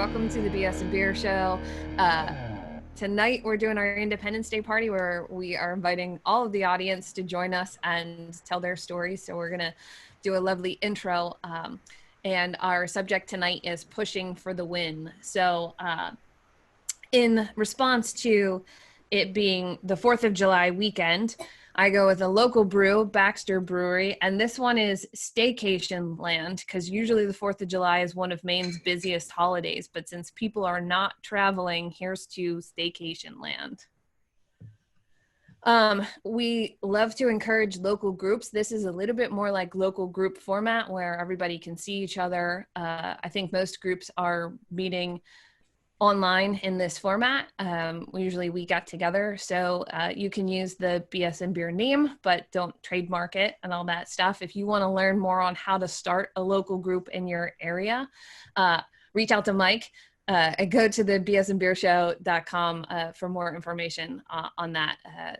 Welcome to the BS and Beer Show. Tonight we're doing our Independence Day party where we are inviting all of the audience to join us and tell their stories. So we're gonna do a lovely intro. And our subject tonight is pushing for the win. So in response to it being the 4th of July weekend, I go with a local brew, Baxter Brewery, and this one is Staycation Land, because usually the 4th of July is one of Maine's busiest holidays, but since people are not traveling, here's to Staycation Land. We love to encourage local groups. This is a little bit more like local group format where everybody can see each other. I think most groups are meeting online in this format. Usually we got together, so you can use the BS and Beer name, but don't trademark it and all that stuff. If you want to learn more on how to start a local group in your area, reach out to Mike and go to the bsandbeershow.com for more information on that.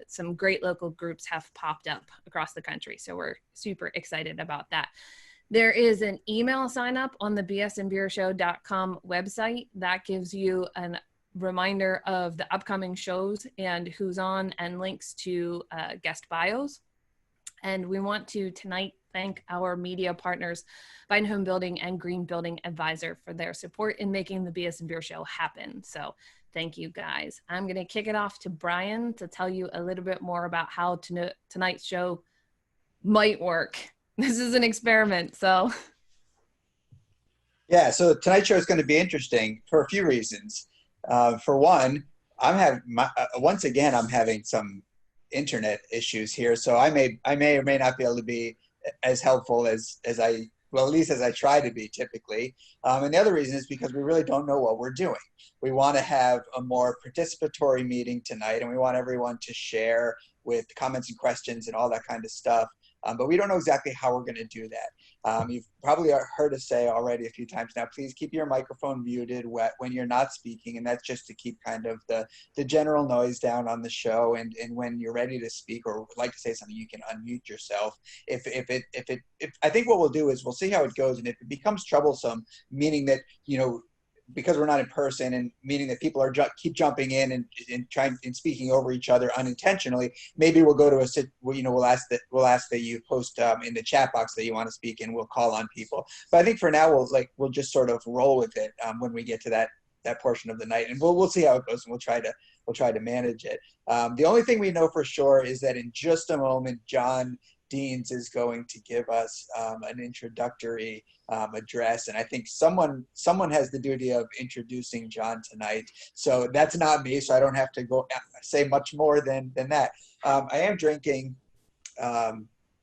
Some great local groups have popped up across the country, so we're super excited about that. There is an email sign up on the bsandbeershow.com website that gives you a reminder of the upcoming shows and who's on and links to guest bios. And we want to tonight thank our media partners, Vine Home Building and Green Building Advisor, for their support in making the BS and Beer Show happen. So thank you guys. I'm going to kick it off to Brian to tell you a little bit more about how tonight's show might work. This is an experiment, so. Yeah, so tonight's show is going to be interesting for a few reasons. For one, once again, I'm having some internet issues here, so I may or may not be able to be as helpful as I, well, at least as I try to be typically. And the other reason is because we really don't know what we're doing. We want to have a more participatory meeting tonight, and we want everyone to share with comments and questions and all that kind of stuff. But we don't know exactly how we're going to do that. You've probably heard us say already a few times now, please keep your microphone muted when you're not speaking. And that's just to keep kind of the general noise down on the show. And when you're ready to speak or would like to say something, you can unmute yourself. If I think what we'll do is we'll see how it goes. And if it becomes troublesome, meaning that, you know, because we're not in person, and meaning that people are keep jumping in and trying and speaking over each other unintentionally, maybe we'll go to we'll ask that you post in the chat box that you want to speak, and we'll call on people. But I think for now we'll just sort of roll with it when we get to that portion of the night, and we'll see how it goes, and we'll try to manage it. The only thing we know for sure is that in just a moment, John Deans is going to give us an introductory address, and I think someone has the duty of introducing John tonight. So that's not me, so I don't have to go say much more than that. I am drinking a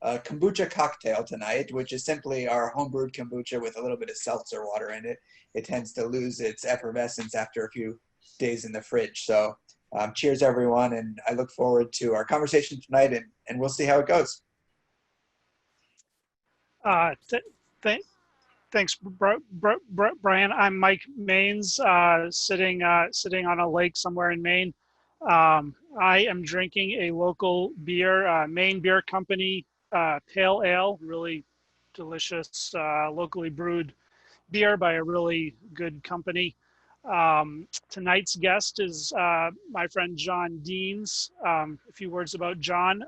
kombucha cocktail tonight, which is simply our homebrewed kombucha with a little bit of seltzer water in it. It tends to lose its effervescence after a few days in the fridge. So cheers, everyone, and I look forward to our conversation tonight, and we'll see how it goes. Thanks, Brian. I'm Mike Maines, sitting on a lake somewhere in Maine. I am drinking a local beer, Maine Beer Company Pale Ale, really delicious, locally brewed beer by a really good company. Tonight's guest is my friend John Deans. A few words about John.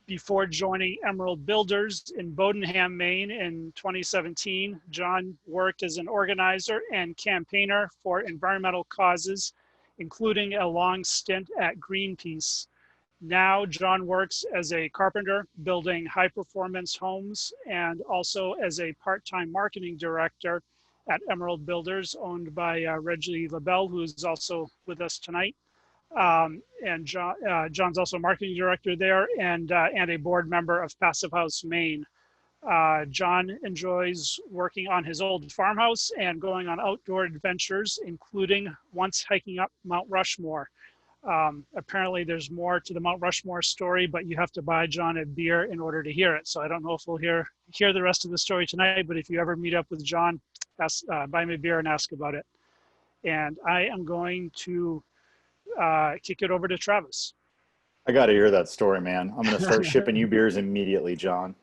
Before joining Emerald Builders in Bodenham, Maine in 2017, John worked as an organizer and campaigner for environmental causes, including a long stint at Greenpeace. Now, John works as a carpenter, building high-performance homes, and also as a part-time marketing director at Emerald Builders, owned by Reggie, who is also with us tonight. And John's also marketing director there and a board member of Passive House Maine. John enjoys working on his old farmhouse and going on outdoor adventures, including once hiking up Mount Rushmore. Apparently there's more to the Mount Rushmore story, but you have to buy John a beer in order to hear it. So I don't know if we'll hear the rest of the story tonight, but if you ever meet up with John, buy me a beer and ask about it. And I am going to kick it over to Travis. I got to hear that story, man. I'm going to start shipping you beers immediately, John.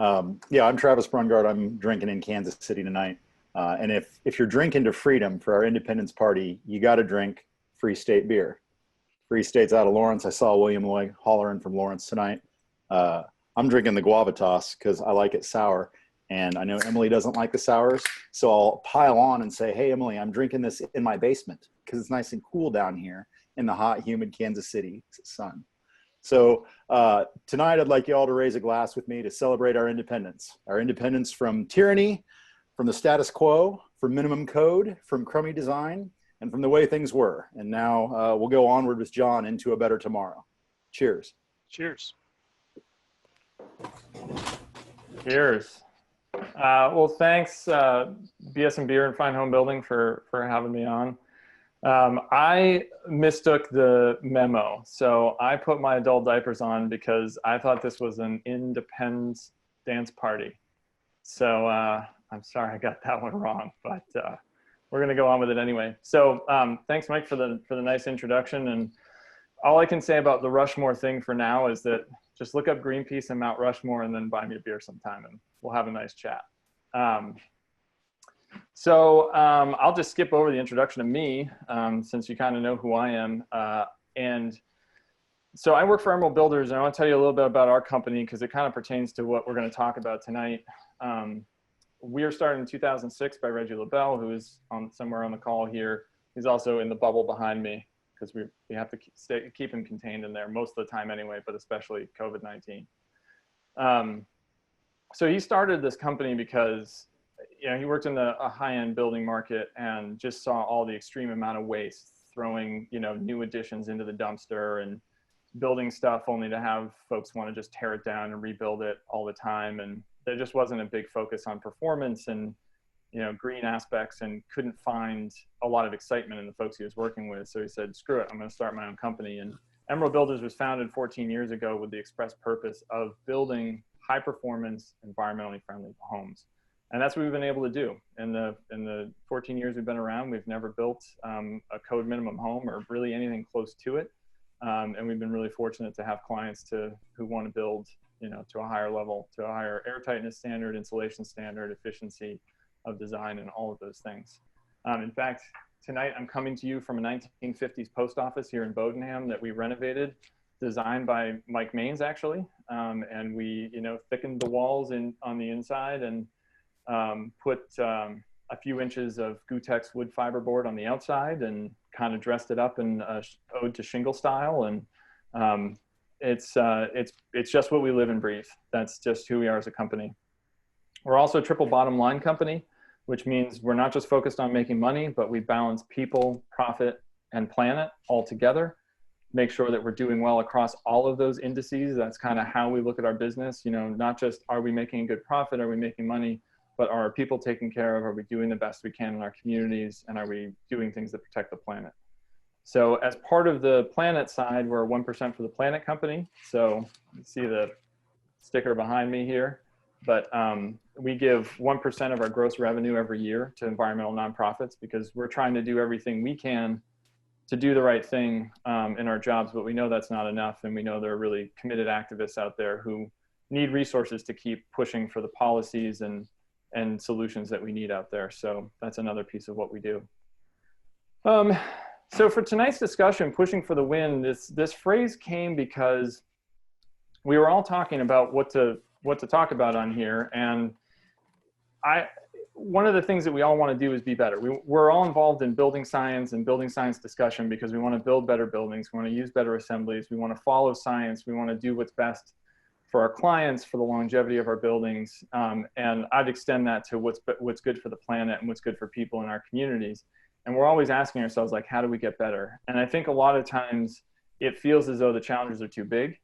Yeah, I'm Travis Brungard. I'm drinking in Kansas City tonight. And if you're drinking to freedom for our Independence Party, you got to drink Free State beer. Free State's out of Lawrence. I saw William Lloyd hollering from Lawrence tonight. I'm drinking the Guavatas because I like it sour. And I know Emily doesn't like the sours. So I'll pile on and say, hey, Emily, I'm drinking this in my basement because it's nice and cool down here in the hot, humid Kansas City sun. So tonight I'd like you all to raise a glass with me to celebrate our independence from tyranny, from the status quo, from minimum code, from crummy design, and from the way things were. And now we'll go onward with John into a better tomorrow. Cheers. Cheers. Cheers. Well, thanks, BS and Beer and Fine Home Building for having me on. I mistook the memo. So I put my adult diapers on because I thought this was an independence dance party. So I'm sorry I got that one wrong, but we're going to go on with it anyway. So thanks, Mike, for the nice introduction. And all I can say about the Rushmore thing for now is that just look up Greenpeace and Mount Rushmore and then buy me a beer sometime and we'll have a nice chat. I'll just skip over the introduction of me since you kind of know who I am. And so I work for Emerald Builders, and I want to tell you a little bit about our company because it kind of pertains to what we're going to talk about tonight. We were started in 2006 by Reggie LaBelle, who is somewhere on the call here. He's also in the bubble behind me because we have to keep him contained in there most of the time anyway, but especially COVID-19. So he started this company because he worked in a high-end building market and just saw all the extreme amount of waste, throwing new additions into the dumpster and building stuff only to have folks want to just tear it down and rebuild it all the time. And there just wasn't a big focus on performance and green aspects, and couldn't find a lot of excitement in the folks he was working with. So he said, screw it, I'm going to start my own company. And Emerald Builders was founded 14 years ago with the express purpose of building high performance, environmentally friendly homes. And that's what we've been able to do. In the 14 years we've been around, we've never built a code minimum home or really anything close to it. And we've been really fortunate to have clients who want to build to a higher level, to a higher air tightness standard, insulation standard, efficiency of design, and all of those things. In fact, tonight I'm coming to you from a 1950s post office here in Bodenham that we renovated, designed by Mike Maines actually. And we thickened the walls on the inside and put a few inches of Gutex wood fiber board on the outside and kind of dressed it up in ode to shingle style. And it's just what we live and breathe. That's just who we are as a company. We're also a triple bottom line company, which means we're not just focused on making money, but we balance people, profit, and planet all together. Make sure that we're doing well across all of those indices. That's kind of how we look at our business. Not just are we making a good profit, are we making money, but are our people taken care of? Are we doing the best we can in our communities? And are we doing things that protect the planet? So as part of the planet side, we're a 1% for the planet company. So you see the sticker behind me here. But we give 1% of our gross revenue every year to environmental nonprofits because we're trying to do everything we can to do the right thing in our jobs, but we know that's not enough. And we know there are really committed activists out there who need resources to keep pushing for the policies and solutions that we need out there. So that's another piece of what we do. So for tonight's discussion, pushing for the win, this phrase came because we were all talking about what to talk about on here. And one of the things that we all want to do is be better. We're all involved in building science and building science discussion because we want to build better buildings. We want to use better assemblies. We want to follow science. We want to do what's best for our clients, for the longevity of our buildings. And I'd extend that to what's good for the planet and what's good for people in our communities. And we're always asking ourselves, like, how do we get better? And I think a lot of times it feels as though the challenges are too big.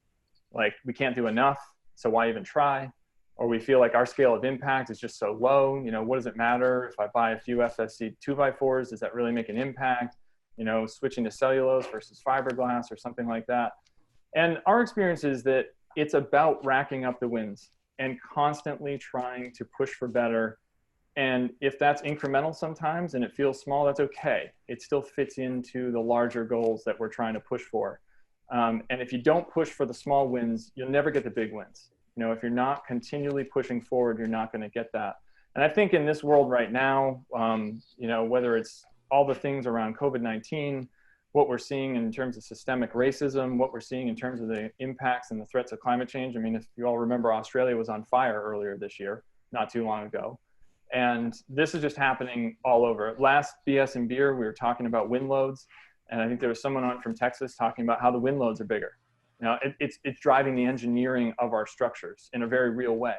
Like, we can't do enough, so why even try? Or we feel like our scale of impact is just so low. What does it matter if I buy a few FSC 2x4s? Does that really make an impact? Switching to cellulose versus fiberglass or something like that. And our experience is that it's about racking up the wins and constantly trying to push for better. And if that's incremental sometimes and it feels small, that's okay. It still fits into the larger goals that we're trying to push for. And if you don't push for the small wins, you'll never get the big wins. If you're not continually pushing forward, you're not going to get that. And I think in this world right now, you know, whether it's all the things around COVID-19, what we're seeing in terms of systemic racism, what we're seeing in terms of the impacts and the threats of climate change. I mean, if you all remember, Australia was on fire earlier this year, not too long ago. And this is just happening all over. Last BS and Beer, we were talking about wind loads. And I think there was someone on from Texas talking about how the wind loads are bigger. You know, it's driving the engineering of our structures in a very real way.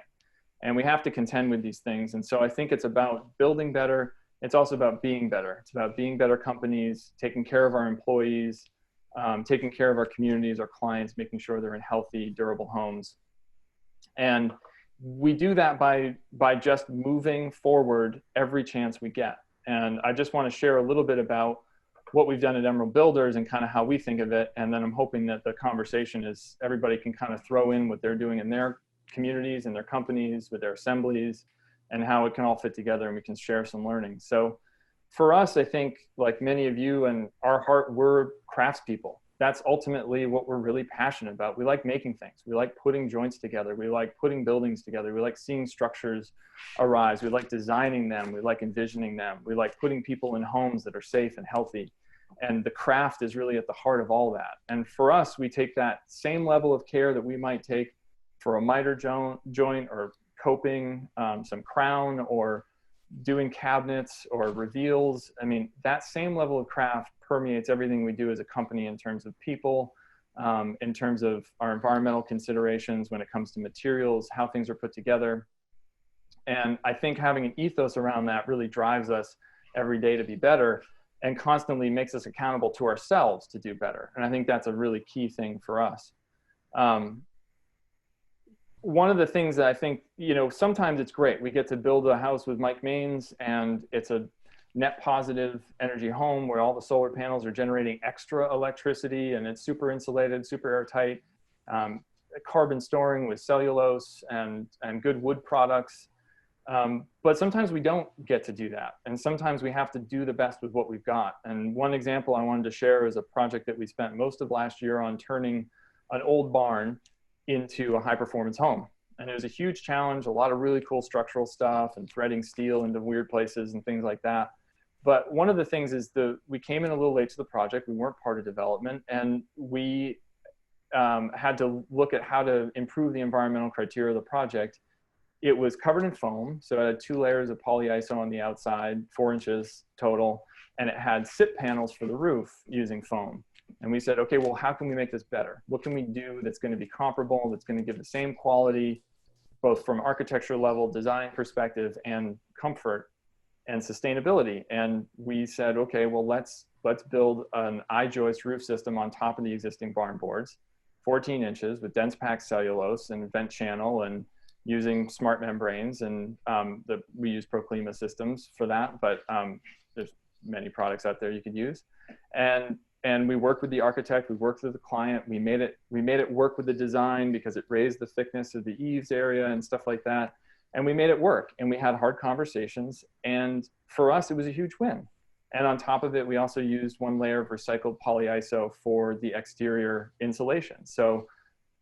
And we have to contend with these things. And so I think it's about building better. It's also about being better. It's about being better companies, taking care of our employees, taking care of our communities, our clients, making sure they're in healthy, durable homes. And we do that by just moving forward every chance we get. And I just want to share a little bit about what we've done at Emerald Builders and kind of how we think of it. And then I'm hoping that the conversation is everybody can kind of throw in what they're doing in their communities and their companies with their assemblies and how it can all fit together and we can share some learning. So for us, I think like many of you and our heart, we're craftspeople. That's ultimately what we're really passionate about. We like making things. We like putting joints together. We like putting buildings together. We like seeing structures arise. We like designing them. We like envisioning them. We like putting people in homes that are safe and healthy. And the craft is really at the heart of all that. And for us, we take that same level of care that we might take for a miter joint or coping, some crown, or doing cabinets or reveals. I mean, that same level of craft permeates everything we do as a company in terms of people, in terms of our environmental considerations when it comes to materials, how things are put together. And I think having an ethos around that really drives us every day to be better and constantly makes us accountable to ourselves to do better. And I think that's a really key thing for us. One of the things that I think, you know, sometimes it's great. We get to build a house with Mike Maines and it's a net positive energy home where all the solar panels are generating extra electricity and it's super insulated, super airtight, carbon storing with cellulose and good wood products. But sometimes we don't get to do that. And sometimes we have to do the best with what we've got. And one example I wanted to share is a project that we spent most of last year on turning an old barn into a high performance home. And it was a huge challenge, a lot of really cool structural stuff and threading steel into weird places and things like that. But one of the things is we came in a little late to the project. We weren't part of development and we had to look at how to improve the environmental criteria of the project. It was covered in foam. So it had 2 layers of polyiso on the outside, 4 inches total. And it had SIP panels for the roof using foam. And we said, okay, well, how can we make this better? What can we do that's going to be comparable, that's going to give the same quality, both from architecture level, design perspective, and comfort and sustainability? And we said, okay, well, let's build an I-joist roof system on top of the existing barn boards, 14 inches with dense packed cellulose and vent channel and using smart membranes. And we use Proclima systems for that, but there's many products out there you could use. And we worked with the architect, we worked with the client, we made it work with the design because it raised the thickness of the eaves area and stuff like that. And we made it work and we had hard conversations. And for us, it was a huge win. And on top of it, we also used 1 layer of recycled polyiso for the exterior insulation. So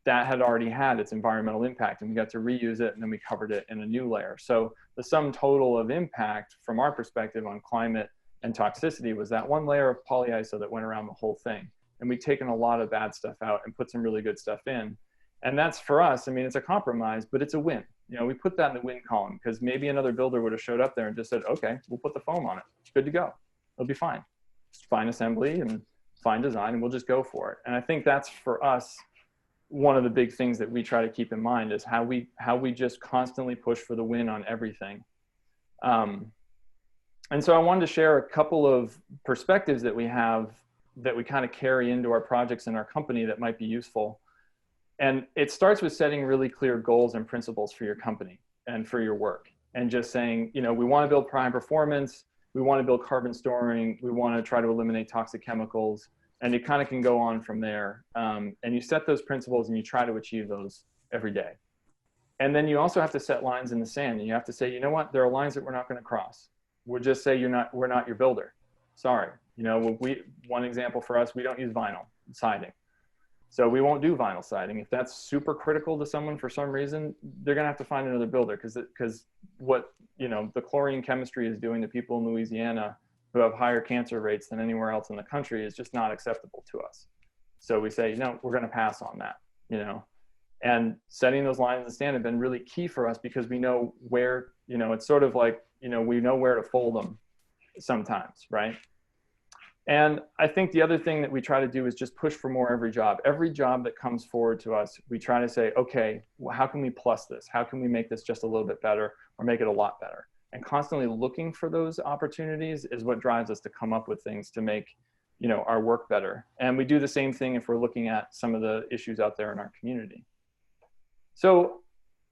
that had already had its environmental impact and we got to reuse it and then we covered it in a new layer. So the sum total of impact from our perspective on climate and toxicity was that 1 layer of polyiso that went around the whole thing. And we've taken a lot of bad stuff out and put some really good stuff in. And that's for us, I mean, it's a compromise, but it's a win. You know, we put that in the win column because maybe another builder would have showed up there and just said, okay, we'll put the foam on it. It's good to go. It'll be fine. Just fine assembly and fine design and we'll just go for it. And I think that's for us, one of the big things that we try to keep in mind is how we just constantly push for the win on everything. And so I wanted to share a couple of perspectives that we have that we kind of carry into our projects in our company that might be useful. And it starts with setting really clear goals and principles for your company and for your work. And just saying, you know, we want to build prime performance, we want to build carbon storing, we want to try to eliminate toxic chemicals, and it kind of can go on from there. And you set those principles and you try to achieve those every day. And then you also have to set lines in the sand and you have to say, you know what, there are lines that we're not going to cross. We'll just say we're not your builder. Sorry. You know, one example for us, we don't use vinyl siding. So we won't do vinyl siding. If that's super critical to someone for some reason, they're going to have to find another builder, because what, you know, the chlorine chemistry is doing to people in Louisiana who have higher cancer rates than anywhere else in the country is just not acceptable to us. So we say, no, we're going to pass on that, you know. And setting those lines in the stand have been really key for us, because we know where, you know, it's sort of like, you know, we know where to fold them sometimes, right? And I think the other thing that we try to do is just push for more every job. Every job that comes forward to us, we try to say, okay, well, how can we plus this? How can we make this just a little bit better, or make it a lot better? And constantly looking for those opportunities is what drives us to come up with things to make, you know, our work better. And we do the same thing if we're looking at some of the issues out there in our community. So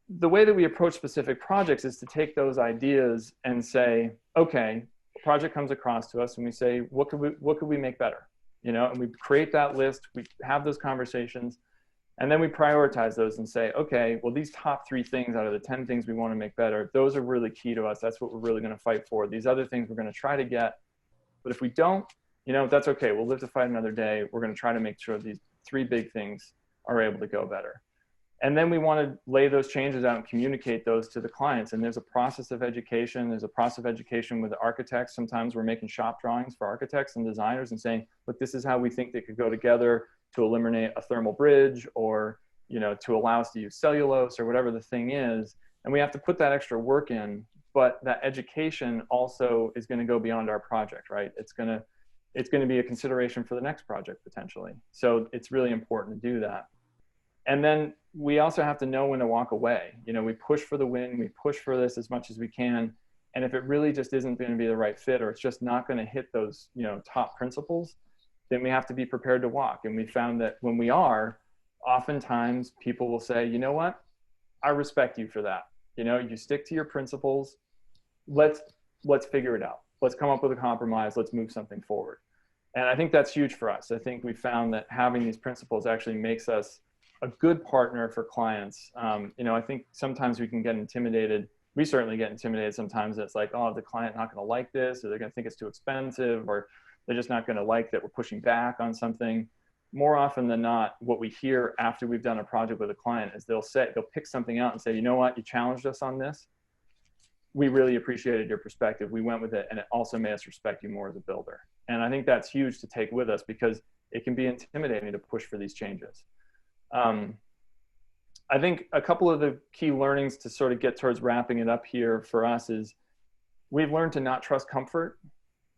the way that we approach specific projects is to take those ideas and say, okay, a project comes across to us and we say, what could we make better? You know, and we create that list, we have those conversations, and then we prioritize those and say, okay, well, these top 3 things out of the 10 things we want to make better, those are really key to us. That's what we're really going to fight for. These other things we're going to try to get. But if we don't, you know, that's okay. We'll live to fight another day. We're going to try to make sure these 3 big things are able to go better. And then we want to lay those changes out and communicate those to the clients. And there's a process of education. There's a process of education with the architects. Sometimes we're making shop drawings for architects and designers and saying, look, this is how we think they could go together to eliminate a thermal bridge, or, you know, to allow us to use cellulose, or whatever the thing is. And we have to put that extra work in, but that education also is going to go beyond our project, right? It's going to be a consideration for the next project potentially. So it's really important to do that. And then we also have to know when to walk away. You know, we push for the win, we push for this as much as we can. And if it really just isn't going to be the right fit, or it's just not going to hit those, you know, top principles, then we have to be prepared to walk. And we found that when we are, oftentimes people will say, you know what, I respect you for that. You know, you stick to your principles. Let's figure it out. Let's come up with a compromise. Let's move something forward. And I think that's huge for us. I think we found that having these principles actually makes us a good partner for clients. You know, I think sometimes we can get intimidated. We certainly get intimidated sometimes. It's like, oh, the client not going to like this, or they're going to think it's too expensive, or they're just not going to like that we're pushing back on something. More often than not, what we hear after we've done a project with a client is they'll pick something out and say, you know what, you challenged us on this. We really appreciated your perspective. We went with it, and it also made us respect you more as a builder. And I think that's huge to take with us, because it can be intimidating to push for these changes. I think a couple of the key learnings to sort of get towards wrapping it up here for us is we've learned to not trust comfort.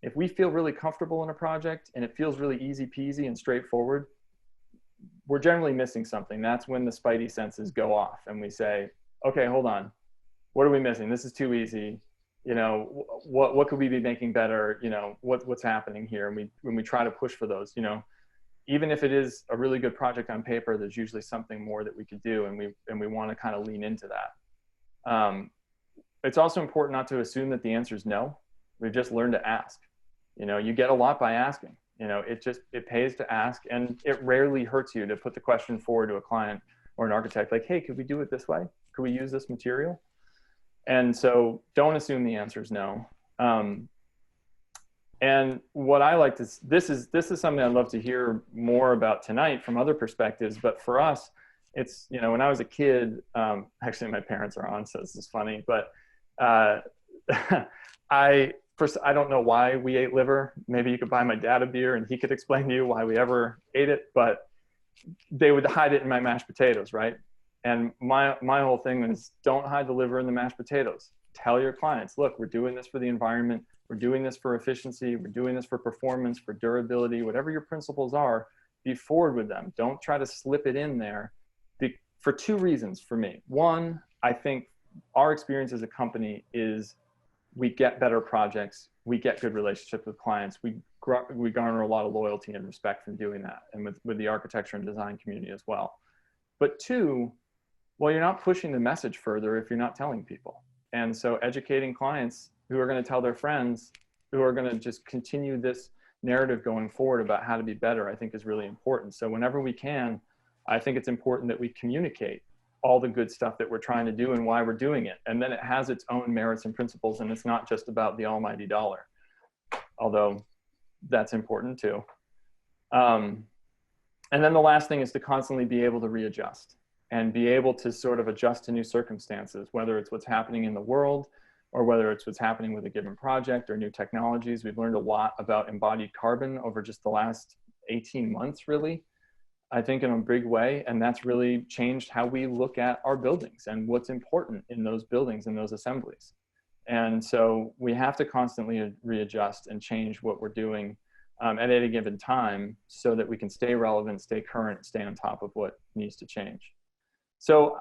If we feel really comfortable in a project and it feels really easy peasy and straightforward, we're generally missing something. That's when the spidey senses go off and we say, okay, hold on. What are we missing? This is too easy. You know, what could we be making better? You know, what's happening here? And when we try to push for those, you know, even if it is a really good project on paper, there's usually something more that we could do, and we want to kind of lean into that. It's also important not to assume that the answer is no. We've just learned to ask. You know, you get a lot by asking. You know, it pays to ask, and it rarely hurts you to put the question forward to a client or an architect, like, hey, could we do it this way? Could we use this material? And so don't assume the answer is no. And what I like to, this is something I'd love to hear more about tonight from other perspectives. But for us, it's, you know, when I was a kid, actually my parents are on, so this is funny, but I don't know why we ate liver. Maybe you could buy my dad a beer and he could explain to you why we ever ate it, but they would hide it in my mashed potatoes, right? And my whole thing is, don't hide the liver in the mashed potatoes. Tell your clients, look, we're doing this for the environment. We're doing this for efficiency. We're doing this for performance, for durability, whatever your principles are, be forward with them. Don't try to slip it in there for 2 reasons for me. One, I think our experience as a company is we get better projects. We get good relationships with clients. We garner a lot of loyalty and respect from doing that, and with the architecture and design community as well. But 2, well, you're not pushing the message further if you're not telling people. And so educating clients who are going to tell their friends, who are going to just continue this narrative going forward about how to be better, I think is really important. So whenever we can, I think it's important that we communicate all the good stuff that we're trying to do and why we're doing it. And then it has its own merits and principles, and it's not just about the almighty dollar, although that's important too. And then the last thing is to constantly be able to readjust and be able to sort of adjust to new circumstances, whether it's what's happening in the world or whether it's what's happening with a given project or new technologies. We've learned a lot about embodied carbon over just the last 18 months, really, I think in a big way. And that's really changed how we look at our buildings and what's important in those buildings and those assemblies. And so we have to constantly readjust and change what we're doing at any given time so that we can stay relevant, stay current, stay on top of what needs to change. So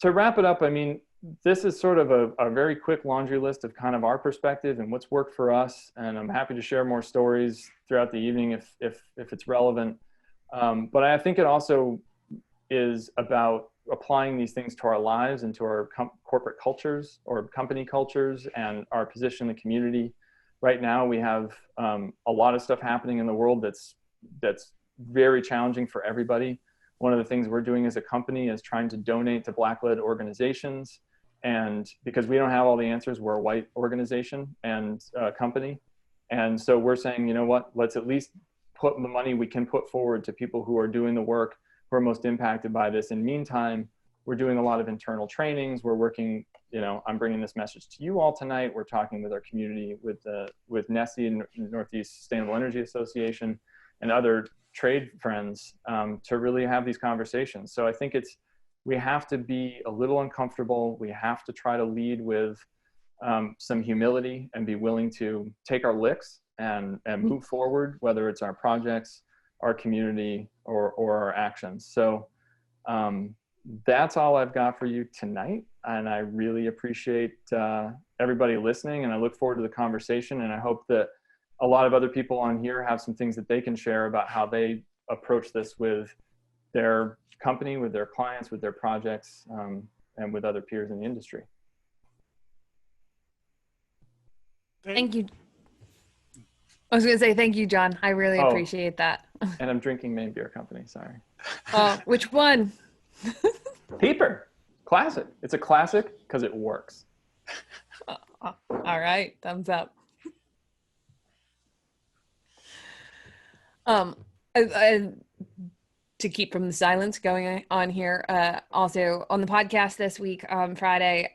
to wrap it up, I mean, this is sort of a very quick laundry list of kind of our perspective and what's worked for us. And I'm happy to share more stories throughout the evening if it's relevant. But I think it also is about applying these things to our lives and to our corporate cultures or company cultures and our position in the community. Right now, we have a lot of stuff happening in the world that's very challenging for everybody. One of the things we're doing as a company is trying to donate to Black-led organizations. And because we don't have all the answers, we're a white organization and company. And so we're saying, you know what, let's at least put the money we can put forward to people who are doing the work, who are most impacted by this. In the meantime, we're doing a lot of internal trainings. We're working, you know, I'm bringing this message to you all tonight. We're talking with our community, with NESI and Northeast Sustainable Energy Association and other trade friends to really have these conversations. So I think we have to be a little uncomfortable. We have to try to lead with some humility and be willing to take our licks and move forward, whether it's our projects, our community, or our actions. So that's all I've got for you tonight. And I really appreciate everybody listening, and I look forward to the conversation. And I hope that a lot of other people on here have some things that they can share about how they approach this with their company, with their clients, with their projects, and with other peers in the industry. Thank you. I was going to say thank you, John. I really appreciate that. And I'm drinking Maine Beer Company, sorry. Oh, which one? Peeper. Classic. It's a classic because it works. All right. Thumbs up. To keep from the silence going on here, also on the podcast this week on Friday,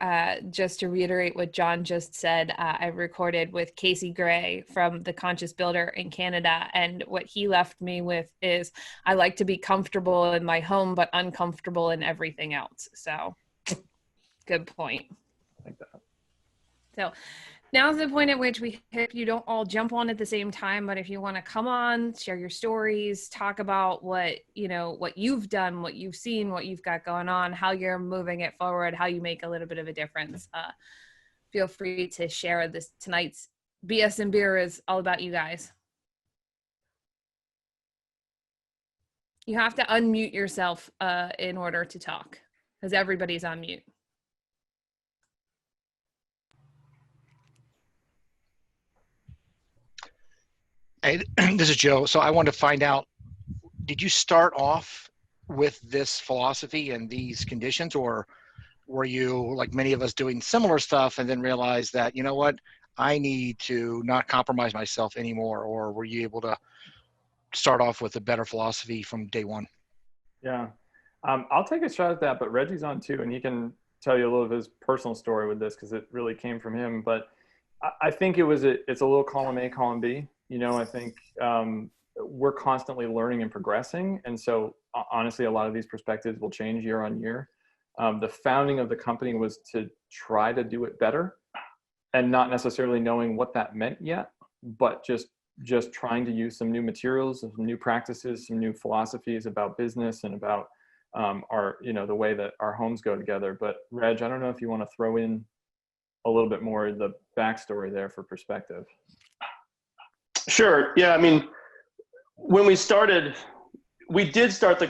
just to reiterate what John just said, I recorded with Casey Gray from The Conscious Builder in Canada, and what he left me with is, I like to be comfortable in my home, but uncomfortable in everything else. So, good point. I like that. So, now's the point at which we hope you don't all jump on at the same time, but if you want to come on, share your stories, talk about what you've done, what you've seen, what you've got going on, how you're moving it forward, how you make a little bit of a difference. Feel free to share this. Tonight's BS and Beer is all about you guys. You have to unmute yourself in order to talk, because everybody's on mute. Hey, this is Joe. So I want to find out, did you start off with this philosophy and these conditions, or were you, like many of us, doing similar stuff and then realized that, you know what, I need to not compromise myself anymore? Or were you able to start off with a better philosophy from day one? Yeah, I'll take a shot at that, but Reggie's on too, and he can tell you a little of his personal story with this because it really came from him. But I think it's a little column A, column B. You know, I think we're constantly learning and progressing. And so honestly, a lot of these perspectives will change year on year. The founding of the company was to try to do it better, and not necessarily knowing what that meant yet, but just trying to use some new materials, some new practices, some new philosophies about business and about the way that our homes go together. But Reg, I don't know if you want to throw in a little bit more of the backstory there for perspective. Sure. Yeah. I mean, when we started, we did start the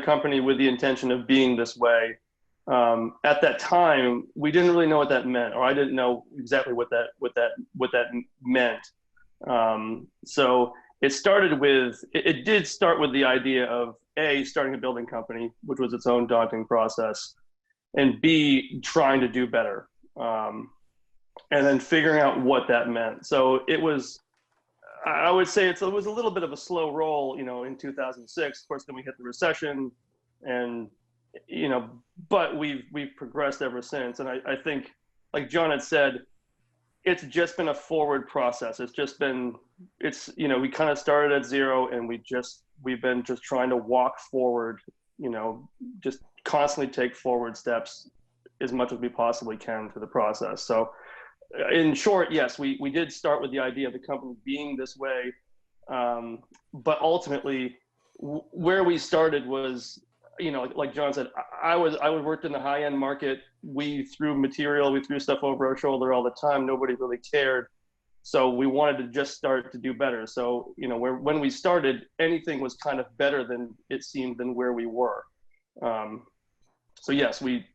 company with the intention of being this way. At that time, we didn't really know what that meant, or I didn't know exactly what that meant. So it did start with the idea of A, starting a building company, which was its own daunting process, and B, trying to do better, and then figuring out what that meant. So it was, I would say it was a little bit of a slow roll, in 2006. Of course, then we hit the recession, and but we've progressed ever since. And I think, like John had said, it's just been a forward process. We kind of started at zero, and we've been just trying to walk forward, just constantly take forward steps as much as we possibly can through the process. So in short, yes, we did start with the idea of the company being this way. But ultimately where we started was, like John said, I worked in the high end market. We threw material, we threw stuff over our shoulder all the time. Nobody really cared. So we wanted to just start to do better. So, when we started, anything was kind of better than it seemed than where we were. So yes, we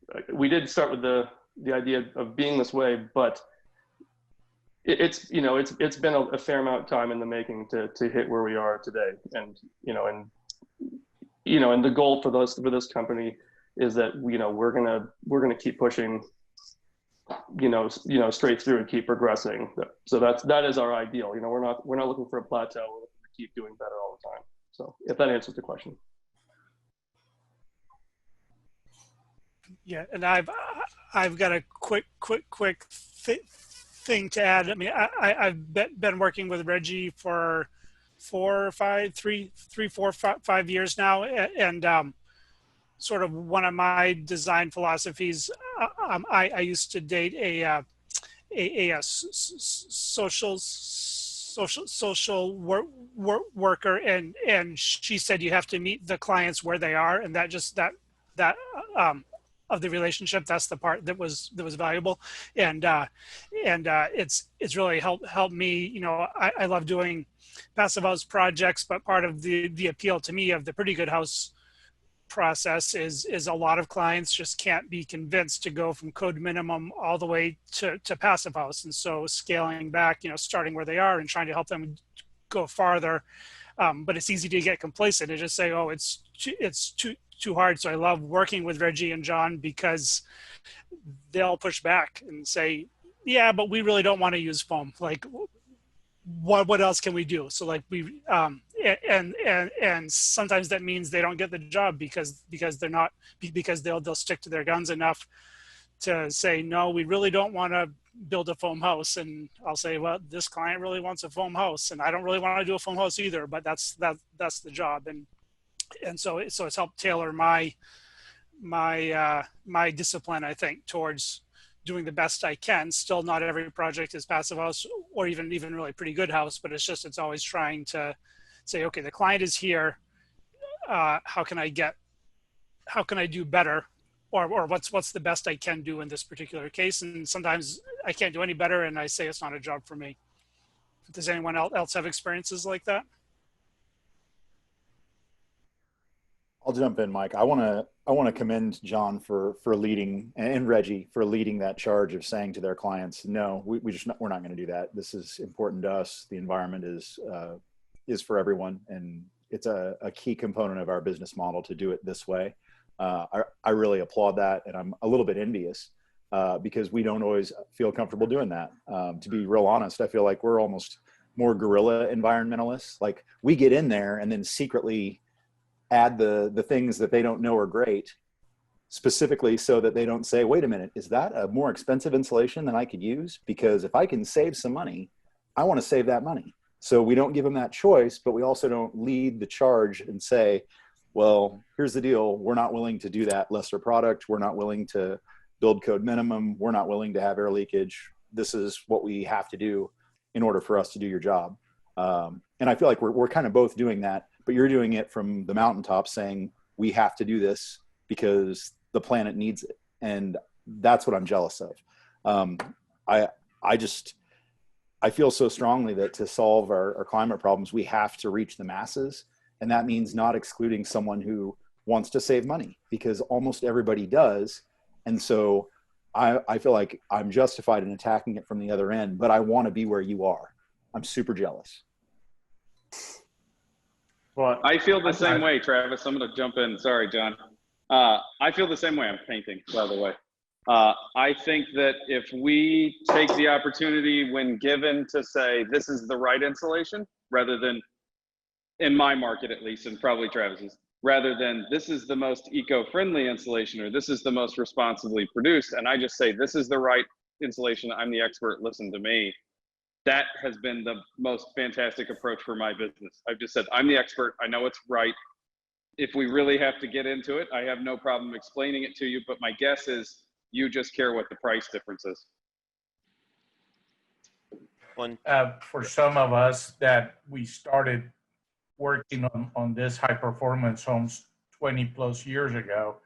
did start with the idea of being this way, but it's been a fair amount of time in the making to hit where we are today. And, and the goal for this company is that, we're going to keep pushing, straight through and keep progressing. So that is our ideal. We're not looking for a plateau. We're looking to keep doing better all the time. So if that answers the question. Yeah, and I've got a quick thing to add. I mean, I've been working with Reggie for 5 years now, and sort of one of my design philosophies. I used to date a social worker, and she said you have to meet the clients where they are, and that of the relationship, that's the part that was valuable, and it's really helped me. I love doing passive house projects, but part of the appeal to me of the Pretty Good House process is a lot of clients just can't be convinced to go from code minimum all the way to passive house, and so scaling back, starting where they are and trying to help them go farther. But it's easy to get complacent and just say, oh, it's too hard. So I love working with Reggie and John because they'll push back and say, yeah, but we really don't want to use foam. Like, what else can we do? So like and sometimes that means they don't get the job because they'll stick to their guns enough to say, no, we really don't want to build a foam house. And I'll say, well, this client really wants a foam house, and I don't really want to do a foam house either, but that's the job. And so it's helped tailor my discipline, I think, towards doing the best I can. Still, not every project is passive house or even really Pretty Good House, but it's always trying to say, okay, the client is here. How can I do better? Or what's the best I can do in this particular case? And sometimes I can't do any better, and I say it's not a job for me. Does anyone else have experiences like that? I'll jump in, Mike. I want to commend John for leading, and Reggie for leading that charge of saying to their clients, no, we're not going to do that. This is important to us. The environment is for everyone, and it's a key component of our business model to do it this way. I really applaud that, and I'm a little bit envious because we don't always feel comfortable doing that. To be real honest, I feel like we're almost more guerrilla environmentalists. Like, we get in there and then secretly add the things that they don't know are great, specifically so that they don't say, wait a minute, is that a more expensive insulation than I could use? Because if I can save some money, I want to save that money. So we don't give them that choice, but we also don't lead the charge and say, well, here's the deal. We're not willing to do that lesser product. We're not willing to build code minimum. We're not willing to have air leakage. This is what we have to do in order for us to do your job. And I feel like we're kind of both doing that, but you're doing it from the mountaintop saying we have to do this because the planet needs it. And that's what I'm jealous of. I feel so strongly that to solve our climate problems, we have to reach the masses. And that means not excluding someone who wants to save money, because almost everybody does. And so I feel like I'm justified in attacking it from the other end, but I want to be where you are. I'm super jealous. Well, I feel the same way, Travis. I'm going to jump in. Sorry, John. I feel the same way. I'm painting, by the way. I think that if we take the opportunity when given to say, this is the right insulation, rather than, in my market at least, and probably Travis's, rather than this is the most eco-friendly insulation or this is the most responsibly produced. And I just say, this is the right insulation. I'm the expert. Listen to me. That has been the most fantastic approach for my business. I've just said, I'm the expert. I know it's right. If we really have to get into it, I have no problem explaining it to you. But my guess is you just care what the price difference is. For some of us that we started working on this high performance homes 20 plus years ago,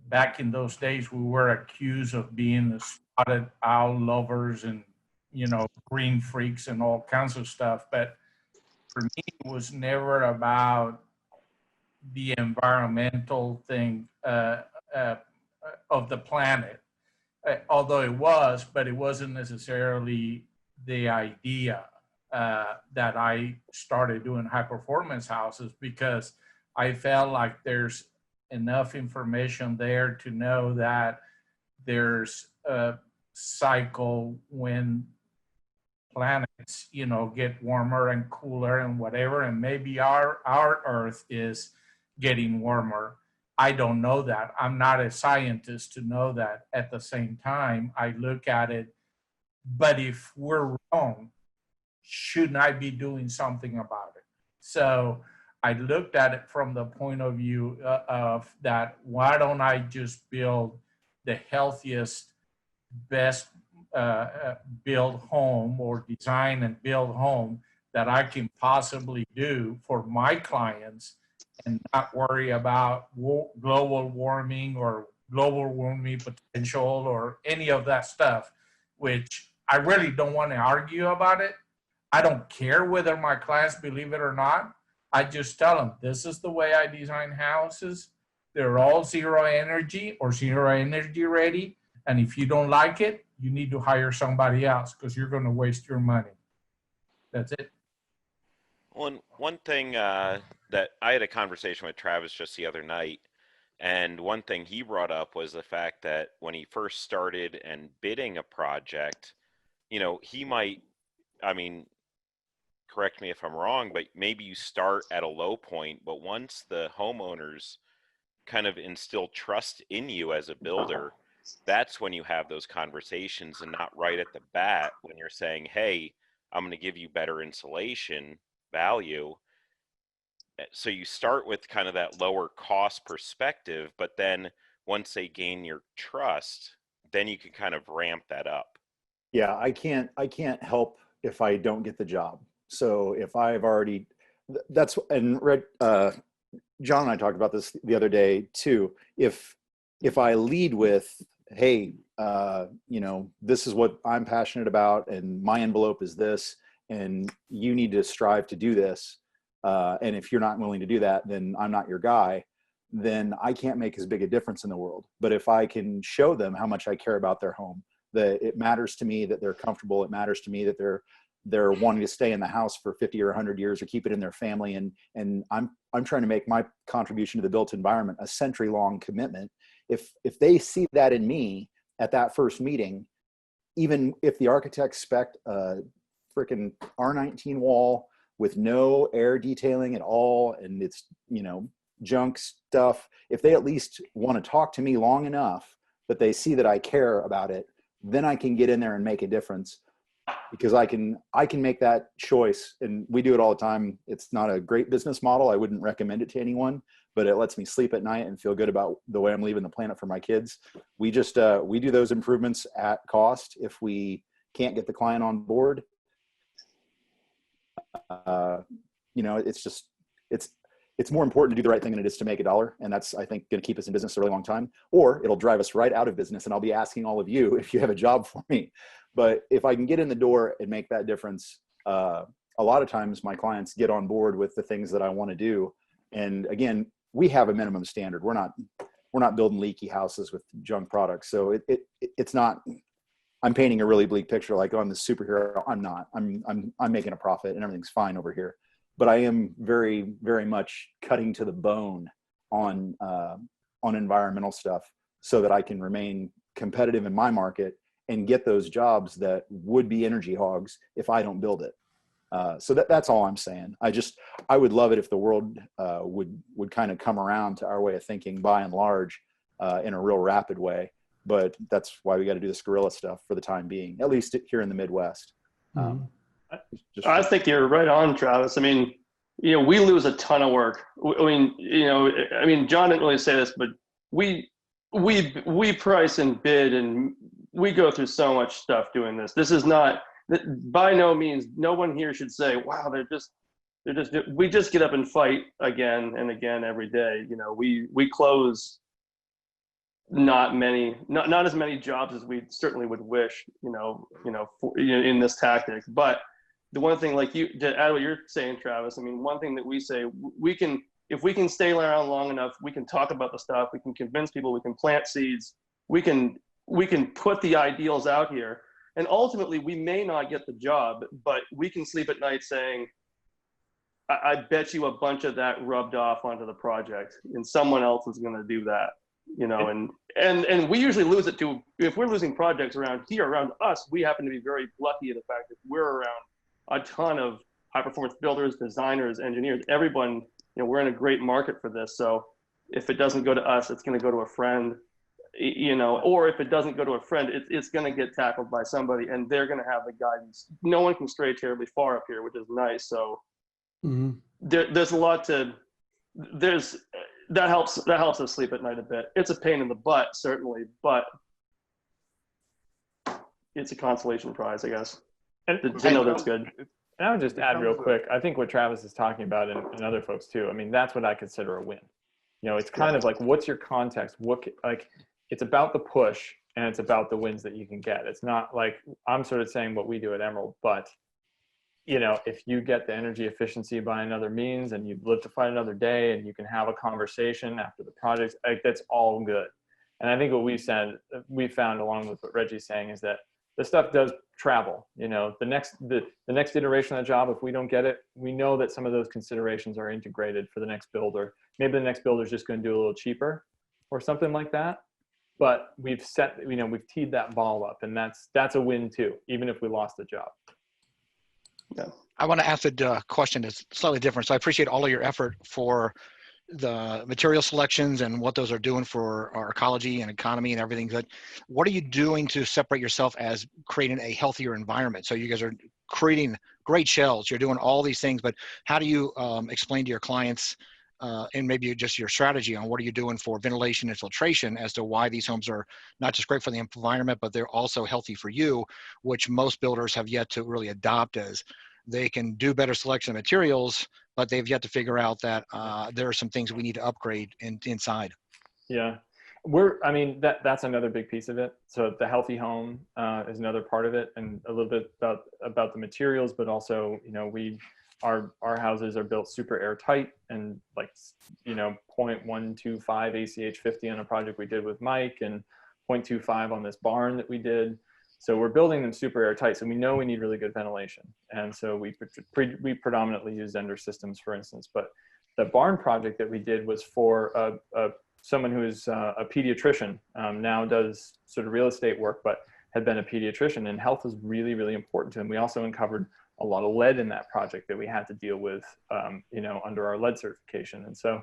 back in those days, we were accused of being the spotted owl lovers and, you know, green freaks and all kinds of stuff. But for me, it was never about the environmental thing of the planet, although it was, but it wasn't necessarily the idea that I started doing high performance houses, because I felt like there's enough information there to know that there's a cycle when planets, you know, get warmer and cooler and whatever, and maybe our Earth is getting warmer. I don't know that. I'm not a scientist to know that. At the same time, I look at it, but if we're wrong, shouldn't I be doing something about it? So I looked at it from the point of view of that, why don't I just build the healthiest, best build home, or design and build home that I can possibly do for my clients, and not worry about global warming or global warming potential or any of that stuff, which I really don't want to argue about it. I don't care whether my clients believe it or not. I just tell them, this is the way I design houses. They're all zero energy or zero energy ready. And if you don't like it, you need to hire somebody else, because you're going to waste your money. That's it. One thing that I had a conversation with Travis just the other night, and one thing he brought up was the fact that when he first started and bidding a project, you know, he might, I mean, correct me if I'm wrong, but maybe you start at a low point, but once the homeowners kind of instill trust in you as a builder, that's when you have those conversations, and not right at the bat when you're saying, hey, I'm going to give you better insulation value. So you start with kind of that lower cost perspective, but then once they gain your trust, then you can kind of ramp that up. Yeah, I can't help if I don't get the job. So if I've already, that's, and John and I talked about this the other day too. If I lead with, hey, you know, this is what I'm passionate about, and my envelope is this, and you need to strive to do this, and if you're not willing to do that, then I'm not your guy, then I can't make as big a difference in the world. But if I can show them how much I care about their home, that it matters to me that they're comfortable, it matters to me that they're wanting to stay in the house for 50 or 100 years or keep it in their family, and I'm trying to make my contribution to the built environment a century-long commitment. If they see that in me at that first meeting, even if the architect spec'd a freaking R19 wall with no air detailing at all, and it's, you know, junk stuff, if they at least want to talk to me long enough that they see that I care about it, then I can get in there and make a difference, because I can make that choice. And we do it all the time. It's not a great business model. I wouldn't recommend it to anyone, but it lets me sleep at night and feel good about the way I'm leaving the planet for my kids. We just, we do those improvements at cost. If we can't get the client on board, you know, it's just, it's more important to do the right thing than it is to make a dollar. And that's, I think, going to keep us in business a really long time, or it'll drive us right out of business. And I'll be asking all of you if you have a job for me. But if I can get in the door and make that difference, a lot of times my clients get on board with the things that I want to do. And again, we have a minimum standard. We're not building leaky houses with junk products. So it's not, I'm painting a really bleak picture like, oh, I'm the superhero. I'm not. I'm making a profit and everything's fine over here. But I am very, very much cutting to the bone on environmental stuff so that I can remain competitive in my market and get those jobs that would be energy hogs if I don't build it. So that's all I'm saying. I would love it if the world would kind of come around to our way of thinking by and large in a real rapid way. But that's why we got to do this guerrilla stuff for the time being, at least here in the Midwest. I think you're right on, Travis. I mean, we lose a ton of work. I mean, John didn't really say this, but we price and bid, and we go through so much stuff doing this. This is not, by no means, no one here should say, wow, we just get up and fight again and again every day. We close not as many jobs as we certainly would wish, in this tactic. But the one thing, like to add what you're saying, Travis, I mean, one thing that we say, if we can stay around long enough, we can talk about the stuff, we can convince people, we can plant seeds, we can put the ideals out here. And ultimately, we may not get the job, but we can sleep at night saying, I bet you a bunch of that rubbed off onto the project, and someone else is going to do that. And we usually lose it to, if we're losing projects around us, we happen to be very lucky in the fact that we're around a ton of high performance builders, designers, engineers, everyone. We're in a great market for this. So if it doesn't go to us, it's going to go to a friend, or if it doesn't go to a friend, it's going to get tackled by somebody, and they're going to have the guidance. No one can stray terribly far up here, which is nice. So there's a lot that helps us sleep at night a bit. It's a pain in the butt, certainly, but it's a consolation prize, I guess. And I know that's good. And I would just add real quick, I think what Travis is talking about, and other folks too, I mean, that's what I consider a win. It's kind of like, what's your context? It's about the push, and it's about the wins that you can get. It's not like I'm sort of saying what we do at Emerald, but if you get the energy efficiency by another means, and you live to fight another day, and you can have a conversation after the project, that's all good. And I think what we found along with what Reggie's saying is that the stuff does travel. The next iteration of the job, if we don't get it, we know that some of those considerations are integrated for the next builder. Maybe the next builder is just going to do a little cheaper or something like that. But we've teed that ball up, and that's a win too, even if we lost the job. Yeah. I want to ask a question that's slightly different. So I appreciate all of your effort for the material selections and what those are doing for our ecology and economy and everything. But what are you doing to separate yourself as creating a healthier environment? So you guys are creating great shells, you're doing all these things, but how do you explain to your clients and maybe just your strategy on what are you doing for ventilation and filtration as to why these homes are not just great for the environment, but they're also healthy for you, which most builders have yet to really adopt as they can do better selection of materials, but they've yet to figure out that there are some things we need to upgrade inside. Yeah, that's another big piece of it. So the healthy home is another part of it, and a little bit about the materials, but also, our houses are built super airtight, and 0.125 ACH 50 on a project we did with Mike, and 0.25 on this barn that we did. So we're building them super airtight. So we know we need really good ventilation. And so we predominantly use Zender systems, for instance. But the barn project that we did was for someone who is a pediatrician, now does sort of real estate work, but had been a pediatrician, and health was really, really important to him. We also uncovered a lot of lead in that project that we had to deal with, under our lead certification. And so,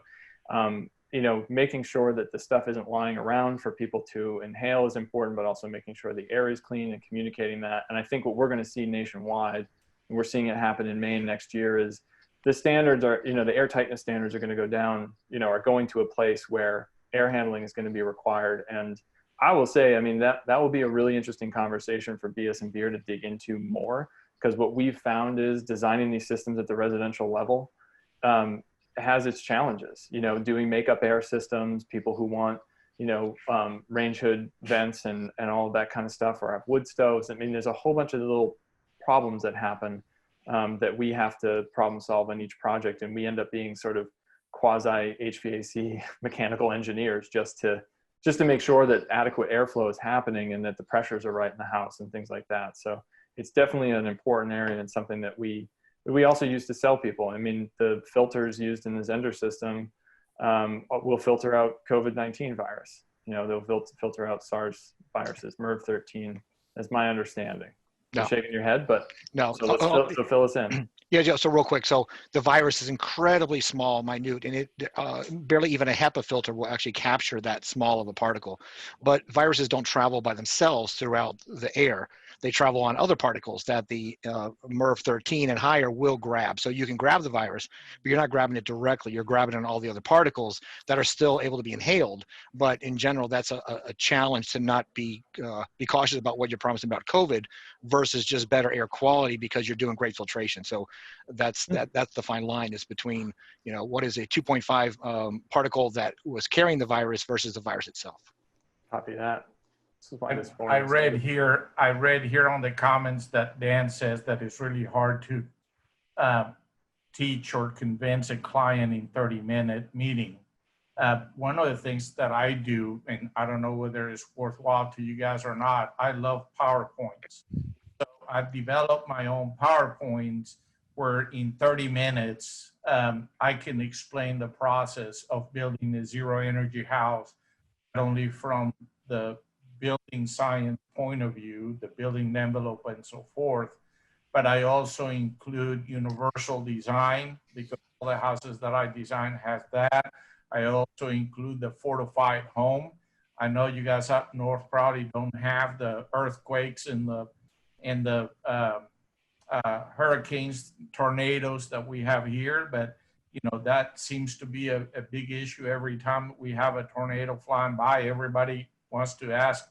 making sure that the stuff isn't lying around for people to inhale is important, but also making sure the air is clean and communicating that. And I think what we're going to see nationwide, and we're seeing it happen in Maine next year, is the standards are, the air tightness standards are going to go down, are going to a place where air handling is going to be required. And I will say, that will be a really interesting conversation for BS and Beer to dig into more, because what we've found is designing these systems at the residential level has its challenges. Doing makeup air systems, people who want, range hood vents and all of that kind of stuff, or have wood stoves. There's a whole bunch of little problems that happen that we have to problem solve on each project, and we end up being sort of quasi HVAC mechanical engineers just to make sure that adequate airflow is happening and that the pressures are right in the house and things like that. So it's definitely an important area, and something that we also use to sell people. The filters used in the Zender system will filter out COVID-19 virus. They'll filter out SARS viruses, MERV 13, that's my understanding. No. You're shaking your head, but No. so so fill us in. Yeah, Joe. So real quick, so the virus is incredibly small, minute, and it barely even a HEPA filter will actually capture that small of a particle. But viruses don't travel by themselves throughout the air. They travel on other particles that the MERV 13 and higher will grab. So you can grab the virus, but you're not grabbing it directly. You're grabbing it on all the other particles that are still able to be inhaled. But in general, that's a challenge to not be cautious about what you're promising about COVID versus just better air quality because you're doing great filtration. So that's the fine line is between, what is a 2.5 particle that was carrying the virus versus the virus itself. Copy that. This is why this I read here on the comments that Dan says that it's really hard to teach or convince a client in 30-minute meeting. One of the things that I do, and I don't know whether it's worthwhile to you guys or not, I love PowerPoints. So I've developed my own PowerPoints where in 30 minutes, I can explain the process of building a zero energy house, not only from the building science point of view, the building envelope and so forth, but I also include universal design because all the houses that I design has that. I also include the fortified home. I know you guys up north probably don't have the earthquakes and the hurricanes, tornadoes that we have here, but that seems to be a big issue every time we have a tornado flying by. Everybody wants to ask,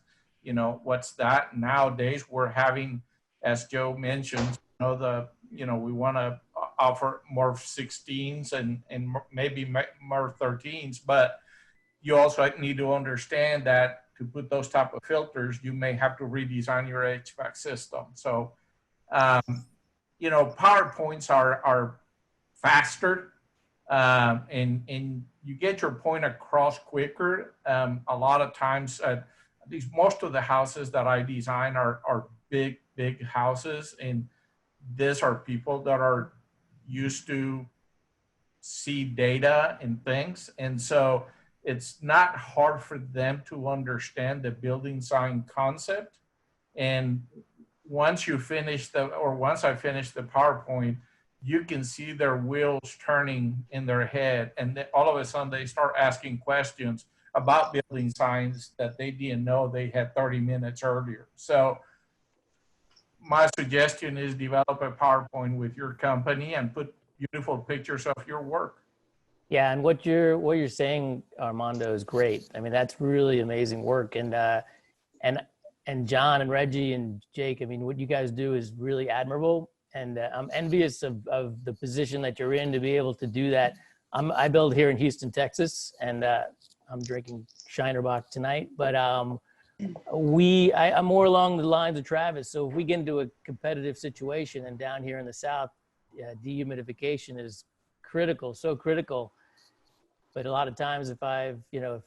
what's that? Nowadays we're having, as Joe mentioned, we want to offer MERV 16s and maybe MERV 13s, but you also need to understand that to put those type of filters, you may have to redesign your HVAC system. So, PowerPoints are faster and you get your point across quicker. A lot of times, at least most of the houses that I design are big houses, and these are people that are used to see data and things, and so it's not hard for them to understand the building sign concept. And once I finish the PowerPoint, you can see their wheels turning in their head, and then all of a sudden they start asking questions about building signs that they didn't know they had 30 minutes earlier. So my suggestion is develop a PowerPoint with your company and put beautiful pictures of your work. Yeah, and what you're saying, Armando, is great. I mean, that's really amazing work. And John and Reggie and Jake, I mean, what you guys do is really admirable. And I'm envious of the position that you're in to be able to do that. I build here in Houston, Texas, and I'm drinking Shinerbach tonight. But I'm more along the lines of Travis. So if we get into a competitive situation, and down here in the South, dehumidification is critical, so critical. But a lot of times if I'm in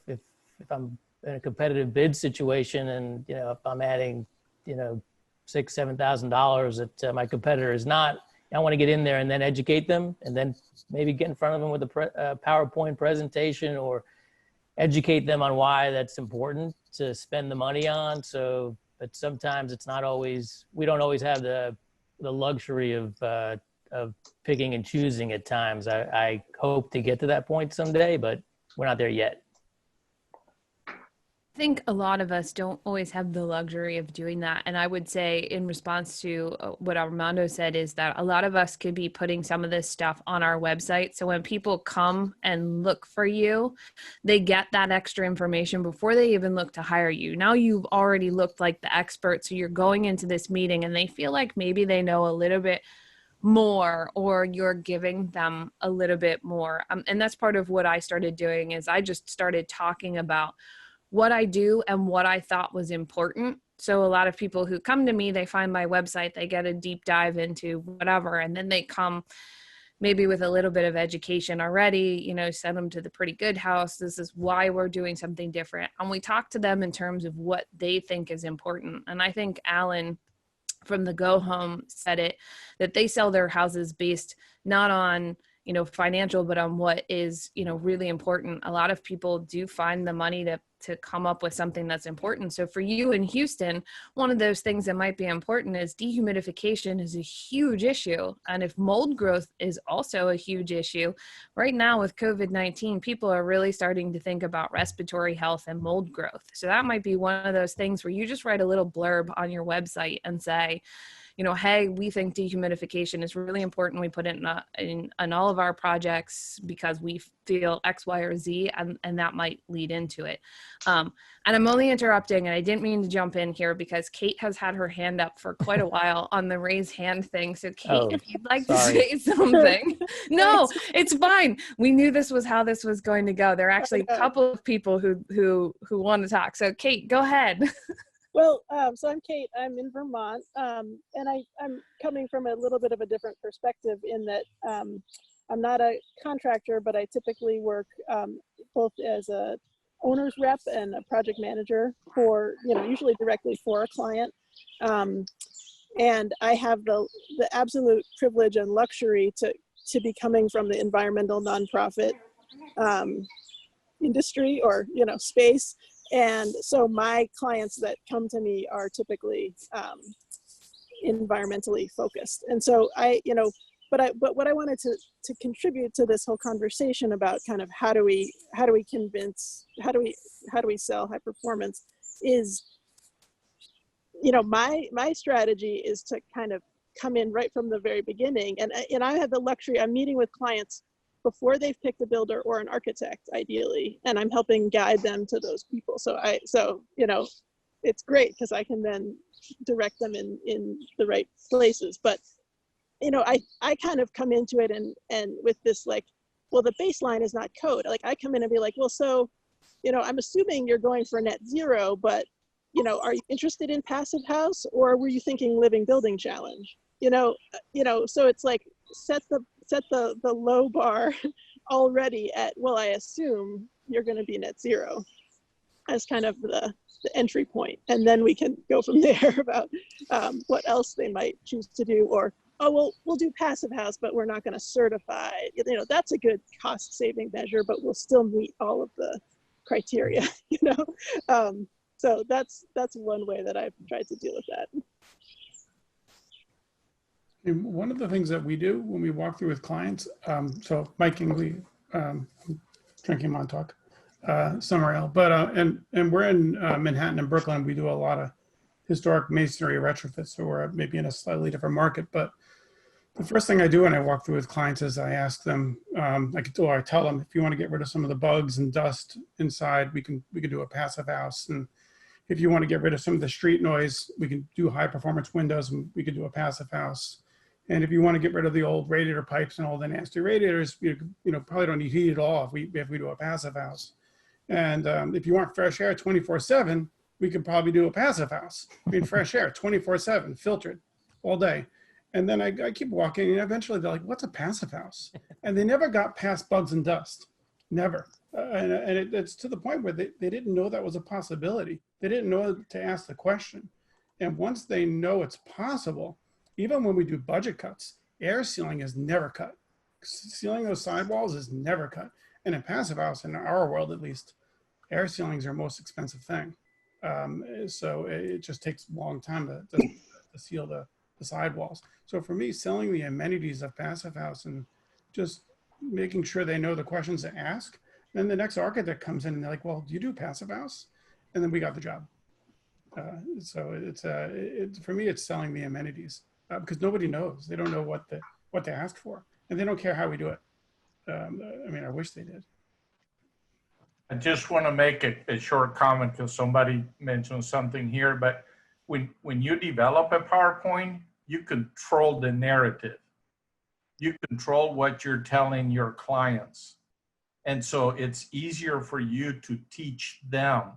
a competitive bid situation and, if I'm adding, $6,000-$7,000 that my competitor is not, I want to get in there and then educate them and then maybe get in front of them with a PowerPoint presentation or educate them on why that's important to spend the money on. So, but sometimes it's not always, we don't always have the luxury of picking and choosing at times. I hope to get to that point someday, but we're not there yet. I think a lot of us don't always have the luxury of doing that. And I would say in response to what Armando said is that a lot of us could be putting some of this stuff on our website. So when people come and look for you, they get that extra information before they even look to hire you. Now you've already looked like the expert. So you're going into this meeting and they feel like maybe they know a little bit more, or you're giving them a little bit more. And that's part of what I started doing is I just started talking about what I do and what I thought was important. So a lot of people who come to me, they find my website, they get a deep dive into whatever, and then they come maybe with a little bit of education already, send them to the Pretty Good House. This is why we're doing something different. And we talk to them in terms of what they think is important. And I think Alan from the Go Home said it, that they sell their houses based not on financial, but on what is, really important. A lot of people do find the money to come up with something that's important. So for you in Houston, one of those things that might be important is dehumidification is a huge issue. And if mold growth is also a huge issue, right now with COVID-19, people are really starting to think about respiratory health and mold growth. So that might be one of those things where you just write a little blurb on your website and say, hey, we think dehumidification is really important. We put it in all of our projects because we feel X, Y, or Z, and that might lead into it. And I'm only interrupting, and I didn't mean to jump in here because Kate has had her hand up for quite a while on the raise hand thing. So Kate, if you'd like to say something. No, it's fine. We knew this was how this was going to go. There are actually a couple of people who want to talk. So Kate, go ahead. Well, so I'm Kate, I'm in Vermont, and I'm coming from a little bit of a different perspective in that I'm not a contractor, but I typically work both as a owner's rep and a project manager for, usually directly for a client. And I have the absolute privilege and luxury to be coming from the environmental nonprofit industry or, space. And so my clients that come to me are typically environmentally focused. And so but what I wanted to contribute to this whole conversation about kind of how do we sell high performance is, my strategy is to kind of come in right from the very beginning. And I have the luxury, I'm meeting with clients before they've picked a builder or an architect, ideally, and I'm helping guide them to those people. So it's great because I can then direct them in the right places. But I kind of come into it and with this the baseline is not code. Like I come in and be like, well, so I'm assuming you're going for net zero, but are you interested in passive house or were you thinking living building challenge? So it's like set the low bar already at, well, I assume you're going to be net zero as kind of the entry point. And then we can go from there about what else they might choose to do, or, oh, well, we'll do passive house, but we're not going to certify. That's a good cost saving measure, but we'll still meet all of the criteria, So that's one way that I've tried to deal with that. And one of the things that we do when we walk through with clients, so Mike Ingley, drinking Montauk, summer ale, but and we're in Manhattan and Brooklyn. We do a lot of historic masonry retrofits, so we're maybe in a slightly different market. But the first thing I do when I walk through with clients is I ask them, I tell them, if you want to get rid of some of the bugs and dust inside, we can do a passive house, and if you want to get rid of some of the street noise, we can do high performance windows, and we can do a passive house. And if you want to get rid of the old radiator pipes and all the nasty radiators, probably don't need heat at all if we do a passive house. And if you want fresh air 24/7, we could probably do a passive house. Fresh air 24/7, filtered all day. And then I keep walking, and eventually they're like, "What's a passive house?" And they never got past bugs and dust, never. And it's to the point where they didn't know that was a possibility. They didn't know to ask the question. And once they know it's possible, even when we do budget cuts, air sealing is never cut. Sealing those sidewalls is never cut. And in passive house, in our world at least, air sealings are the most expensive thing. So it just takes a long time to seal the sidewalls. So for me, selling the amenities of passive house and just making sure they know the questions to ask, then the next architect comes in and they're like, well, do you do passive house? And then we got the job. So it's for me, it's selling the amenities. Because nobody knows. They don't know what to ask for, and they don't care how we do it. I wish they did. I just want to make a short comment because somebody mentioned something here. But when you develop a PowerPoint, you control the narrative. You control what you're telling your clients, and so it's easier for you to teach them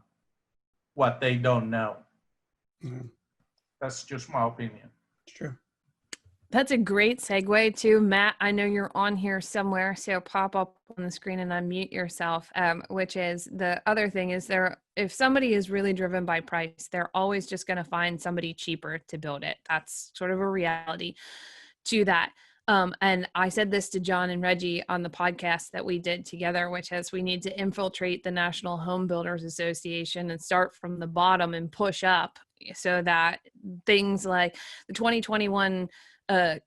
what they don't know. Mm-hmm. That's just my opinion. It's true. That's a great segue to Matt. I know you're on here somewhere, so pop up on the screen and unmute yourself, which is the other thing is if somebody is really driven by price, they're always just going to find somebody cheaper to build it. That's sort of a reality to that. And I said this to John and Reggie on the podcast that we did together, which is we need to infiltrate the National Home Builders Association and start from the bottom and push up so that things like the 2021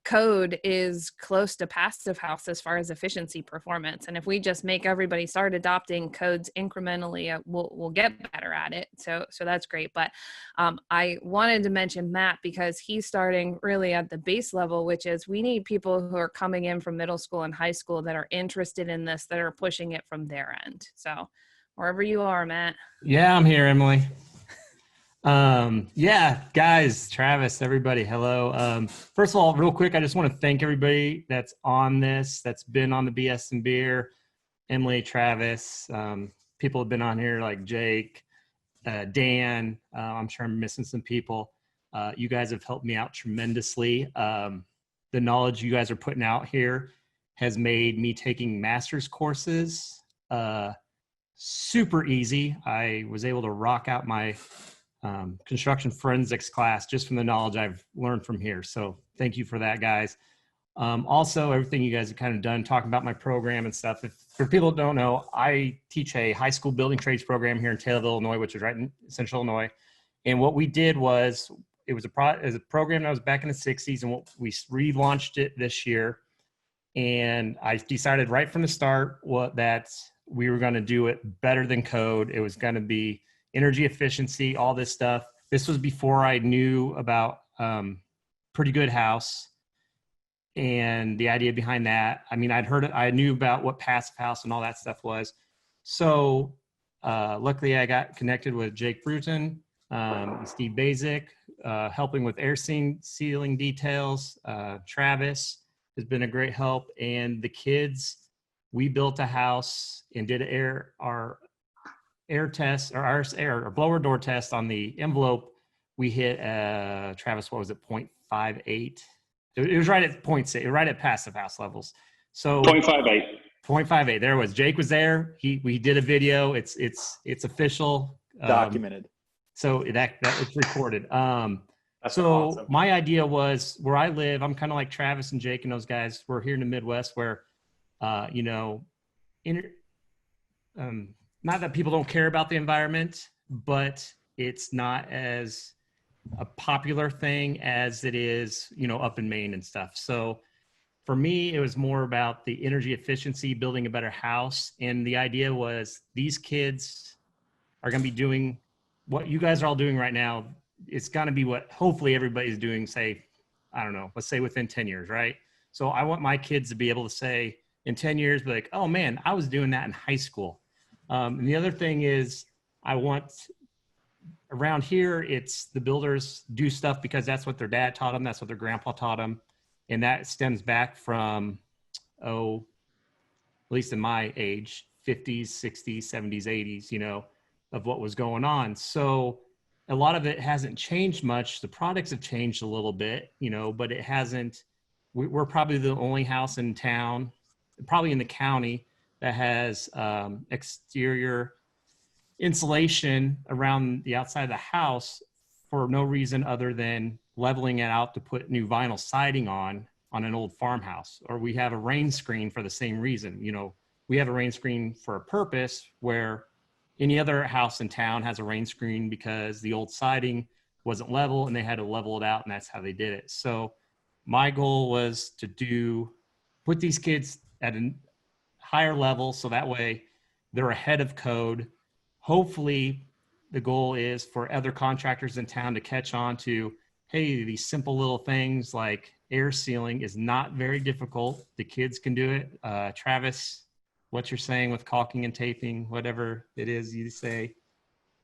code is close to passive house as far as efficiency performance. And if we just make everybody start adopting codes incrementally, we'll get better at it. So that's great. But I wanted to mention Matt because he's starting really at the base level, which is we need people who are coming in from middle school and high school that are interested in this, that are pushing it from their end. So wherever you are, Matt. Yeah, I'm here, Emily. Yeah, guys, Travis, everybody, hello. First of all, real quick, I just want to thank everybody that's on this, that's been on the BS and Beer, Emily, Travis, people have been on here like Jake, Dan, I'm sure I'm missing some people. You guys have helped me out tremendously. The knowledge you guys are putting out here has made me taking master's courses super easy. I was able to rock out my construction forensics class just from the knowledge I've learned from here. So thank you for that, guys. Also, everything you guys have kind of done, talking about my program and stuff. If for people that don't know, I teach a high school building trades program here in Taylorville, Illinois, which is right in Central Illinois. And what we did was, it was a program that was back in the 60s, and we relaunched it this year. And I decided right from the start that we were going to do it better than code. It was going to be energy efficiency, all this stuff. This was before I knew about Pretty Good House and the idea behind that. I mean, I'd heard it, I knew about what passive house and all that stuff was. So luckily I got connected with Jake Bruton, and Steve Basic, helping with air sealing details. Travis has been a great help. And the kids, we built a house and did our air test, or our air or blower door test on the envelope. We hit Travis, what was it, 0.58? It was right at 0.6, right at passive house levels. So 0.58. 0.58. There it was. Jake was there. We did a video. It's official. Documented. So that it's recorded. That's so awesome. my idea was, where I live, I'm kind of like Travis and Jake and those guys. We're here in the Midwest where, you know, not that people don't care about the environment, but it's not as a popular thing as it is, you know, up in Maine and stuff. So for me, it was more about the energy efficiency, building a better house. And the idea was, these kids are going to be doing what you guys are all doing right now. It's going to be what hopefully everybody's doing, say, I don't know, let's say within 10 years, right? So I want my kids to be able to say in 10 years, be like, oh man, I was doing that in high school. And the other thing is, I want, around here, it's the builders do stuff because that's what their dad taught them. That's what their grandpa taught them. And that stems back from, at least in my age, 50s, 60s, 70s, 80s, you know, of what was going on. So a lot of it hasn't changed much. The products have changed a little bit, you know, but it hasn't, we're probably the only house in town, probably in the county, that has exterior insulation around the outside of the house for no reason other than leveling it out to put new vinyl siding on an old farmhouse. Or we have a rain screen for the same reason. You know, we have a rain screen for a purpose where any other house in town has a rain screen because the old siding wasn't level and they had to level it out, and that's how they did it. So my goal was to put these kids at a higher level, so that way they're ahead of code. Hopefully the goal is for other contractors in town to catch on to, hey, these simple little things like air sealing is not very difficult. The kids can do it. Travis, what you're saying with caulking and taping, whatever it is you say.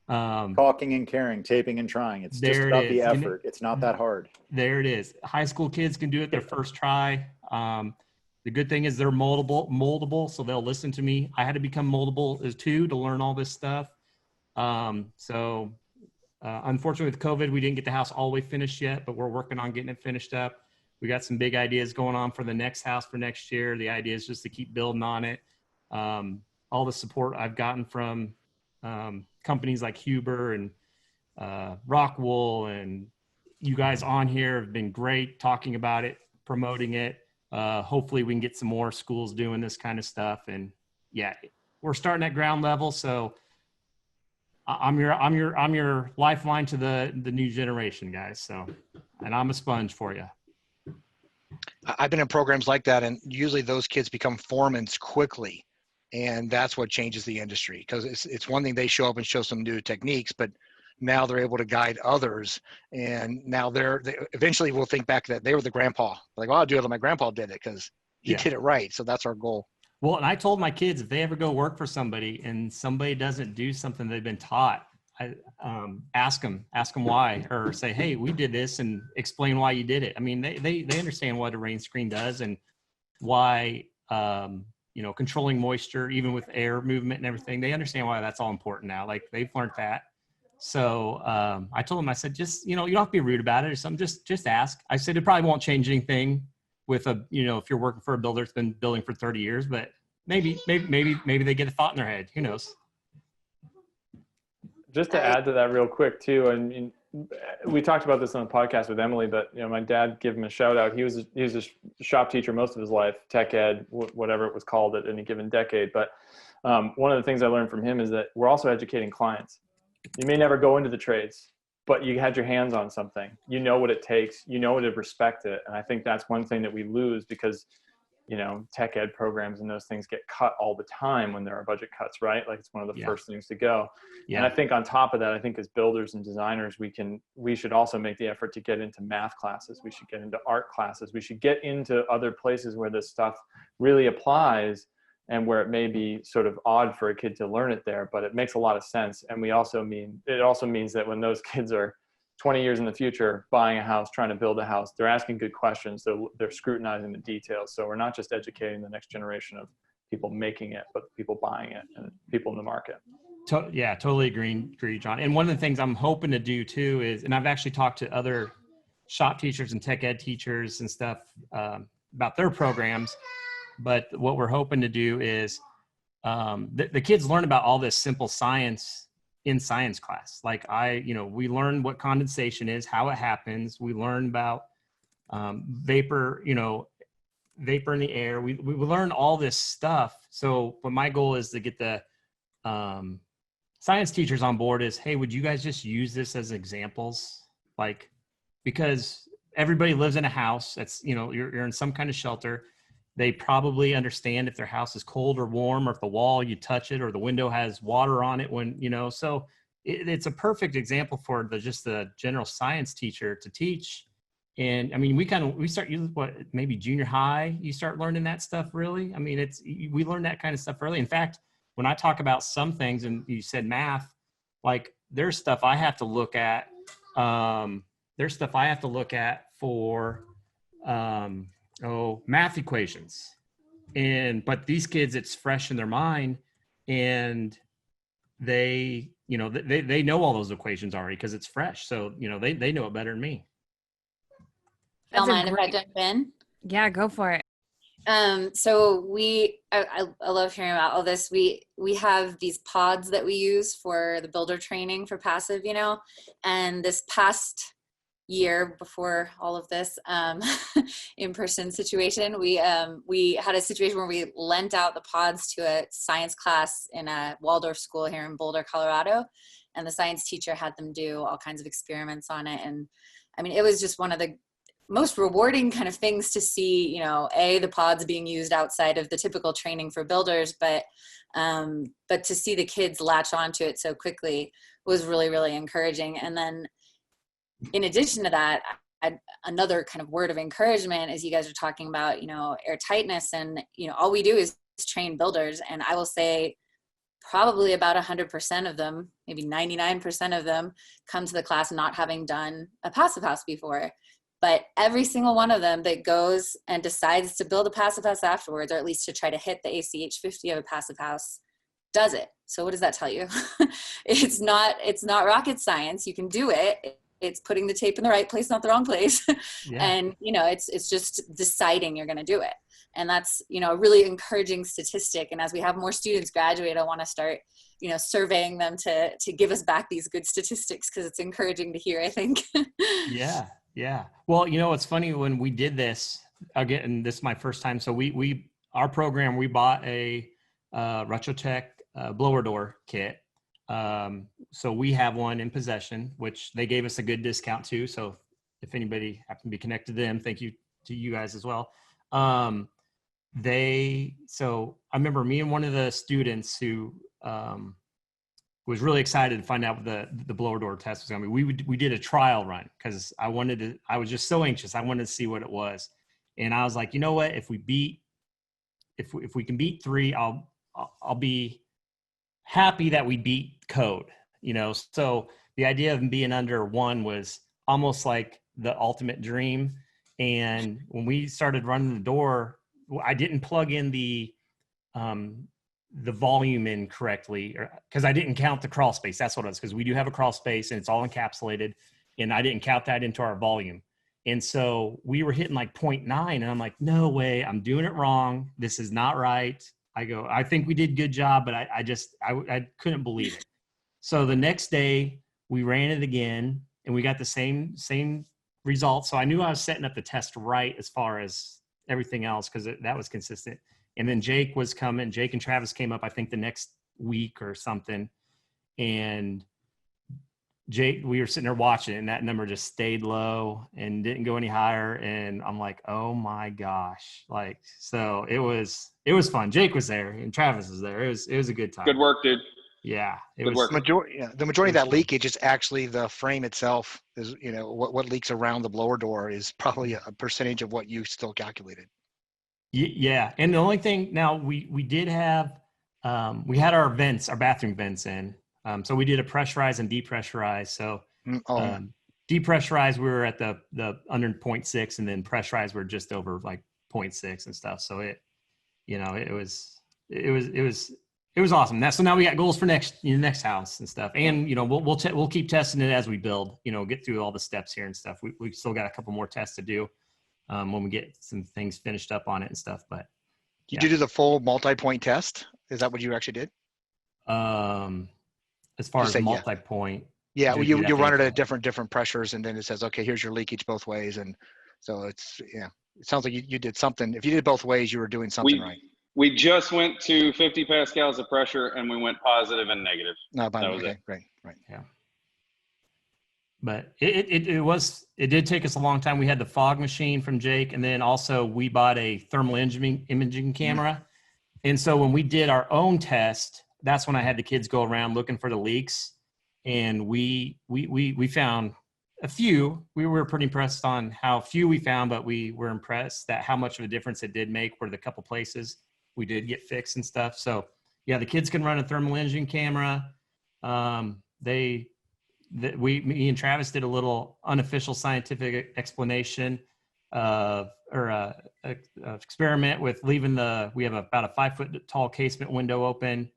Caulking and caring, taping and trying. It's just about the effort. It's not that hard. There it is. High school kids can do it their first try. The good thing is they're moldable, so they'll listen to me. I had to become moldable as too to learn all this stuff. Unfortunately with COVID, we didn't get the house all the way finished yet, but we're working on getting it finished up. We got some big ideas going on for the next house for next year. The idea is just to keep building on it. All the support I've gotten from companies like Huber and Rockwool, and you guys on here have been great talking about it, promoting it. hopefully we can get some more schools doing this kind of stuff. And yeah, we're starting at ground level. So I'm your lifeline to the new generation, guys. So, and I'm a sponge for you. I've been in programs like that, and usually those kids become foremen quickly, and that's what changes the industry. Because it's one thing they show up and show some new techniques, but now they're able to guide others, and now they eventually will think back that they were the grandpa. Like, oh, I'll do it like my grandpa did it because he did it right. So that's our goal. Well, and I told my kids, if they ever go work for somebody and somebody doesn't do something they've been taught, I ask them why, or say, hey, we did this, and explain why you did it. I mean, they understand what a rain screen does and why, controlling moisture, even with air movement and everything, they understand why that's all important now. Like, they've learned that. So I told them, I said, just, you don't have to be rude about it or something. Just ask. I said, it probably won't change anything with if you're working for a builder that's been building for 30 years, but maybe they get a thought in their head. Who knows? Just to add to that real quick too, I mean, we talked about this on the podcast with Emily, but my dad gave him a shout out. He was a shop teacher most of his life, tech ed, whatever it was called at any given decade. But one of the things I learned from him is that we're also educating clients. You may never go into the trades, but you had your hands on something. You know what it takes. You know to respect it. And I think that's one thing that we lose because tech ed programs and those things get cut all the time when there are budget cuts, right? Like, it's one of the first things to go. Yeah. And I think on top of that, I think as builders and designers, we should also make the effort to get into math classes. We should get into art classes. We should get into other places where this stuff really applies and where it may be sort of odd for a kid to learn it there, but it makes a lot of sense. And it also means that when those kids are 20 years in the future, buying a house, trying to build a house, they're asking good questions. They're scrutinizing the details. So we're not just educating the next generation of people making it, but people buying it and people in the market. Yeah, totally agree, John. And one of the things I'm hoping to do too is, and I've actually talked to other shop teachers and tech ed teachers and stuff about their programs, but what we're hoping to do is the kids learn about all this simple science in science class. Like we learn what condensation is, how it happens. We learn about vapor in the air. We learn all this stuff. So, but my goal is to get the science teachers on board is, hey, would you guys just use this as examples? Like, because everybody lives in a house that's, you're in some kind of shelter. They probably understand if their house is cold or warm, or if the wall, you touch it, or the window has water on it when, so it's a perfect example for just the general science teacher to teach. And I mean, we start using maybe junior high, you start learning that stuff really. I mean, we learn that kind of stuff early. In fact, when I talk about some things, and you said math, like there's stuff I have to look at. For, math equations. But these kids, it's fresh in their mind, and they know all those equations already because it's fresh. So, they know it better than me. Don't mind if I jump in? Yeah, go for it. So I love hearing about all this. We have these pods that we use for the builder training for passive, and this past year before all of this in-person situation, we had a situation where we lent out the pods to a science class in a Waldorf school here in Boulder, Colorado, and the science teacher had them do all kinds of experiments on it. And I mean, it was just one of the most rewarding kind of things to see, the pods being used outside of the typical training for builders, but to see the kids latch onto it so quickly was really, really encouraging. And then in addition to that, another kind of word of encouragement is you guys are talking about, air tightness, and, all we do is train builders. And I will say probably about 100% of them, maybe 99% of them come to the class not having done a passive house before. But every single one of them that goes and decides to build a passive house afterwards, or at least to try to hit the ACH 50 of a passive house, does it. So what does that tell you? It's not rocket science. You can do it. It's putting the tape in the right place, not the wrong place. Yeah. And, it's just deciding you're going to do it. And that's, a really encouraging statistic. And as we have more students graduate, I want to start, surveying them to give us back these good statistics, because it's encouraging to hear, I think. Yeah. Yeah. Well, it's funny, when we did this, again, this is my first time. So our program, we bought a Retrotech blower door kit. So we have one in possession, which they gave us a good discount too. So if anybody happened to be connected to them, thank you to you guys as well. So I remember me and one of the students who was really excited to find out what the blower door test was going to be. We did a trial run because I was just so anxious. I wanted to see what it was. And I was like, you know what, if we can beat 3, I'll be happy that we beat code, you know? So the idea of being under 1 was almost like the ultimate dream. And when we started running the door, I didn't plug in the volume in correctly because I didn't count the crawl space. That's what it was, because we do have a crawl space and it's all encapsulated, and I didn't count that into our volume. And so we were hitting like 0.9, and I'm like, no way, I'm doing it wrong. This is not right. I think we did a good job, but I couldn't believe it. So the next day we ran it again and we got the same results. So I knew I was setting up the test right as far as everything else, because that was consistent. And then Jake and Travis came up, I think the next week or something. And Jake, we were sitting there watching it, and that number just stayed low and didn't go any higher. And I'm like, oh my gosh. Like, so it was fun. Jake was there and Travis was there. It was a good time. Good work, dude. Yeah. The majority of that leakage is actually the frame itself. Is, you know, what leaks around the blower door is probably a percentage of what you still calculated. Yeah. And the only thing now, we did have, we had our bathroom vents in. So we did a pressurized and depressurized. So depressurized, we were at the under 0.6, and then pressurized, we're just over like 0.6 and stuff. So it was awesome. So now we got goals for next house and stuff. And, you know, we'll keep testing it as we build, you know, get through all the steps here and stuff. We've still got a couple more tests to do when we get some things finished up on it and stuff. But you do the full multi-point test? Is that what you actually did? As far as multi-point. Yeah, well, you run it at different pressures, and then it says, okay, here's your leakage both ways. And so it sounds like you did something. If you did both ways, you were doing something right. We just went to 50 pascals of pressure, and we went positive and negative. No, that was it. Right. Yeah. But it did take us a long time. We had the fog machine from Jake, and then also we bought a thermal imaging camera. Mm-hmm. And so when we did our own test, that's when I had the kids go around looking for the leaks, and we found a few. We were pretty impressed on how few we found, but we were impressed that how much of a difference it did make for the couple places we did get fixed and stuff. So yeah, the kids can run a thermal imaging camera. Me and Travis did a little unofficial scientific explanation experiment with leaving we have about a 5 foot tall casement window open.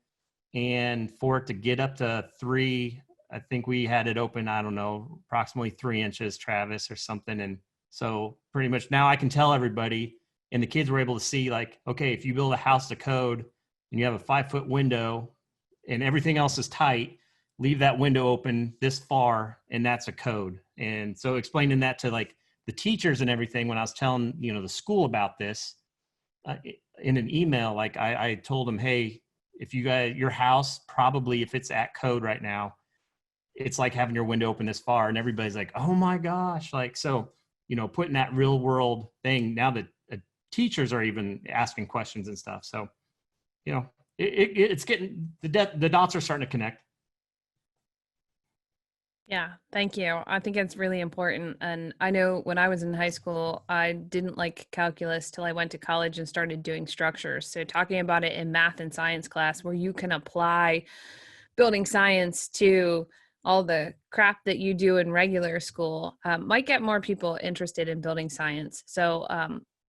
And for it to get up to 3, I think we had it open, I don't know, approximately 3 inches, Travis, or something. And so pretty much now I can tell everybody, and the kids were able to see, like, okay, if you build a house to code and you have a 5 foot window and everything else is tight, leave that window open this far, and that's a code. And so explaining that to like the teachers and everything, when I was telling, you know, the school about this in an email, like I told them, hey, if you guys, your house, probably if it's at code right now, it's like having your window open this far, and everybody's like, oh my gosh. Like, so, you know, putting that real world thing now that teachers are even asking questions and stuff. So, you know, it's getting, the dots are starting to connect. Yeah, thank you. I think it's really important. And I know when I was in high school, I didn't like calculus till I went to college and started doing structures. So talking about it in math and science class, where you can apply building science to all the crap that you do in regular school, might get more people interested in building science. So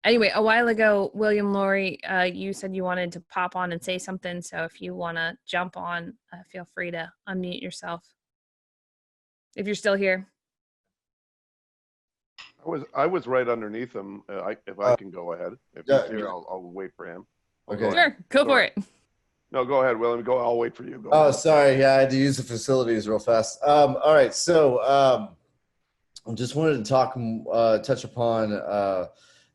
anyway, a while ago, William Laurie, you said you wanted to pop on and say something. So if you want to jump on, feel free to unmute yourself. If you're still here. I was right underneath him. If I can go ahead. If he's here, I'll wait for him. Okay. Sure, go for it. No, go ahead, William. I'll wait for you. Go ahead. Sorry. Yeah, I had to use the facilities real fast. All right. So I just wanted to touch upon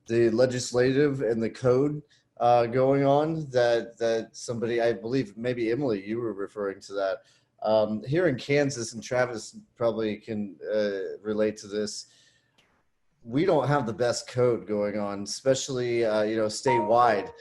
the legislative and the code going on that somebody, I believe maybe Emily, you were referring to that. Here in Kansas, and Travis probably can relate to this, we don't have the best code going on, especially statewide.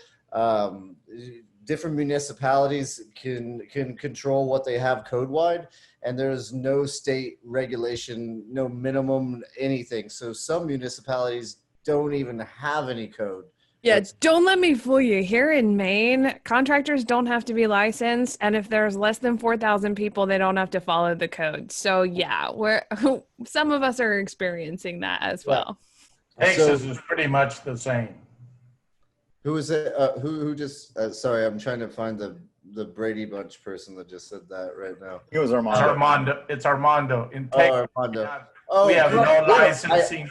Different municipalities can control what they have code-wide, and there's no state regulation, no minimum anything. So some municipalities don't even have any code. Yeah, don't let me fool you. Here in Maine, contractors don't have to be licensed, and if there's less than 4,000 people, they don't have to follow the code. So yeah, some of us are experiencing that as well. Texas is pretty much the same. Who is it? Who just? Sorry, I'm trying to find the Brady Bunch person that just said that right now. It was Armando. It's Armando. In Texas, Armando. We have no licensing.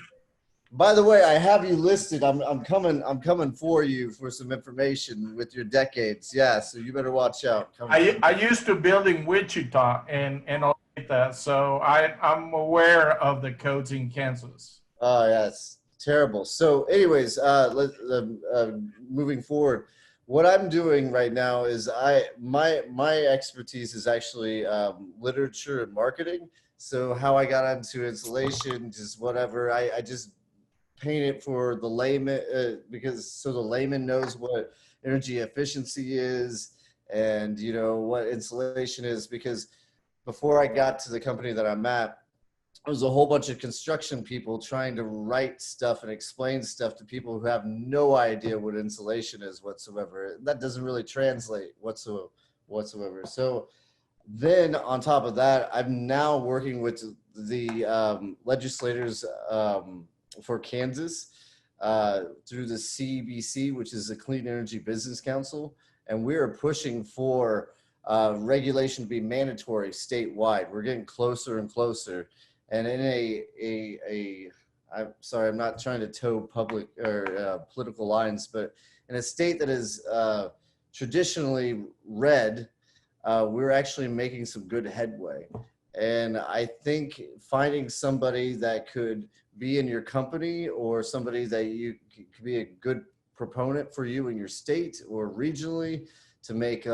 By the way, I have you listed. I'm coming for you for some information with your decades. Yeah, so you better watch out. I used to build in Wichita and Olathe, so I'm aware of the codes in Kansas. Oh, yes. Terrible. So anyways, moving forward, what I'm doing right now is my expertise is actually literature and marketing. So how I got into insulation, just whatever, I just paint it for the layman because so the layman knows what energy efficiency is and what insulation is, because before I got to the company that I'm at, there was a whole bunch of construction people trying to write stuff and explain stuff to people who have no idea what insulation is whatsoever. That doesn't really translate whatsoever. So then on top of that, I'm now working with the legislators for Kansas through the CBC, which is the Clean Energy Business Council. And we are pushing for regulation to be mandatory statewide. We're getting closer and closer. And in I'm sorry, I'm not trying to toe public or political lines, but in a state that is traditionally red, we're actually making some good headway. And I think finding somebody that could be in your company or somebody that you could be a good proponent for you in your state or regionally to make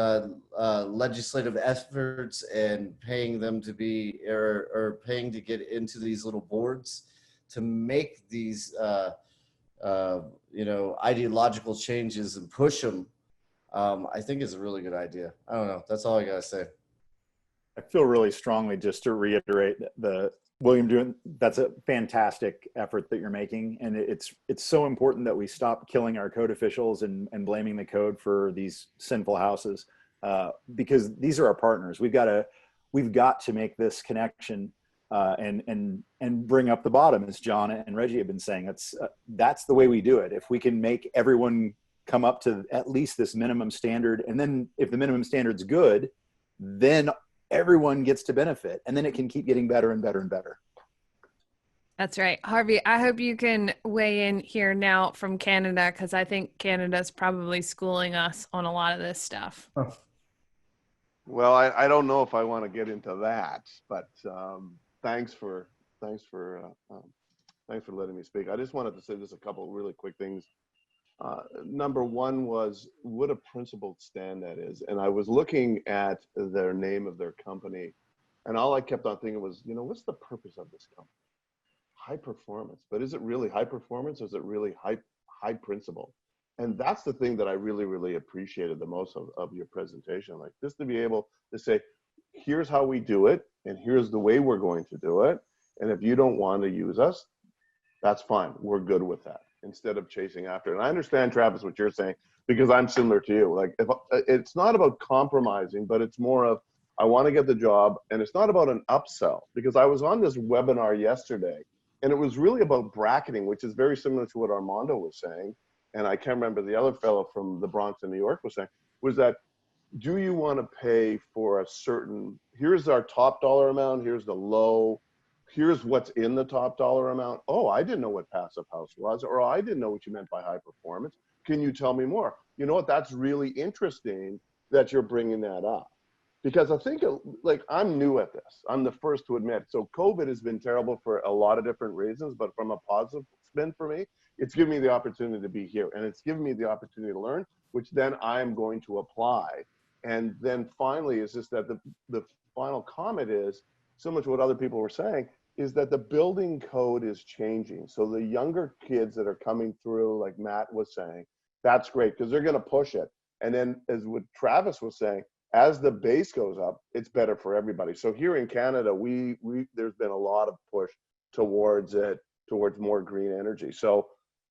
legislative efforts and paying them to be or paying to get into these little boards to make these ideological changes and push them, I think is a really good idea. I don't know. That's all I gotta say. I feel really strongly, just to reiterate, William, that's a fantastic effort that you're making. And it's so important that we stop killing our code officials and blaming the code for these sinful houses, because these are our partners. We've got to make this connection and bring up the bottom, as John and Reggie have been saying. That's the way we do it. If we can make everyone come up to at least this minimum standard, and then if the minimum standard's good, then everyone gets to benefit, and then it can keep getting better and better and better. That's right. Harvey, I hope you can weigh in here now from Canada, because I think Canada's probably schooling us on a lot of this stuff. Well, I don't know if I want to get into that, but thanks for letting me speak. I just wanted to say just a couple really quick things. Number one was what a principled stand that is. And I was looking at their name of their company, and all I kept on thinking was, what's the purpose of this company? High performance. But is it really high performance, or is it really high principle? And that's the thing that I really, really appreciated the most of your presentation. Like, just to be able to say, here's how we do it, and here's the way we're going to do it. And if you don't want to use us, that's fine. We're good with that, instead of chasing after. And I understand, Travis, what you're saying, because I'm similar to you. Like, if it's not about compromising, but it's more of, I want to get the job, and it's not about an upsell. Because I was on this webinar yesterday, and it was really about bracketing, which is very similar to what Armando was saying. And I can't remember the other fellow from the Bronx in New York was saying, was that, do you want to pay for a certain, here's our top dollar amount, here's the low, here's what's in the top dollar amount. Oh, I didn't know what passive house was, or I didn't know what you meant by high performance. Can you tell me more? You know what? That's really interesting that you're bringing that up, because I think like I'm new at this. I'm the first to admit. So COVID has been terrible for a lot of different reasons, but from a positive spin for me, it's given me the opportunity to be here, and it's given me the opportunity to learn, which then I'm going to apply. And then finally, is just that the final comment is similar to what other people were saying, is that the building code is changing. So the younger kids that are coming through, like Matt was saying, that's great because they're going to push it. And then as what Travis was saying, as the base goes up, it's better for everybody. So here in Canada, there's been a lot of push towards it, towards more green energy. So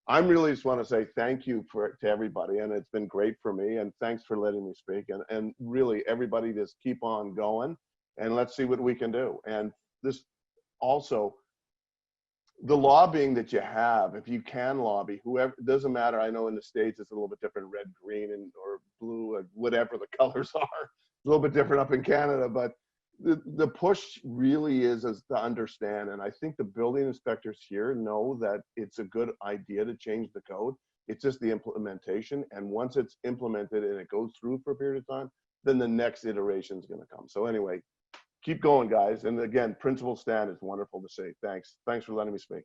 I'm really just want to say thank you to everybody, and it's been great for me, and thanks for letting me speak. And really, everybody just keep on going, and let's see what we can do. And this also, the lobbying that you have, if you can lobby, whoever, it doesn't matter. I know in the States it's a little bit different, red, green, or blue, whatever the colors are. It's a little bit different up in Canada, but the push really is to understand. And I think the building inspectors here know that it's a good idea to change the code. It's just the implementation. And once it's implemented and it goes through for a period of time, then the next iteration is going to come. So anyway, keep going, guys. And again, Principal Stan, is wonderful to see. Thanks for letting me speak.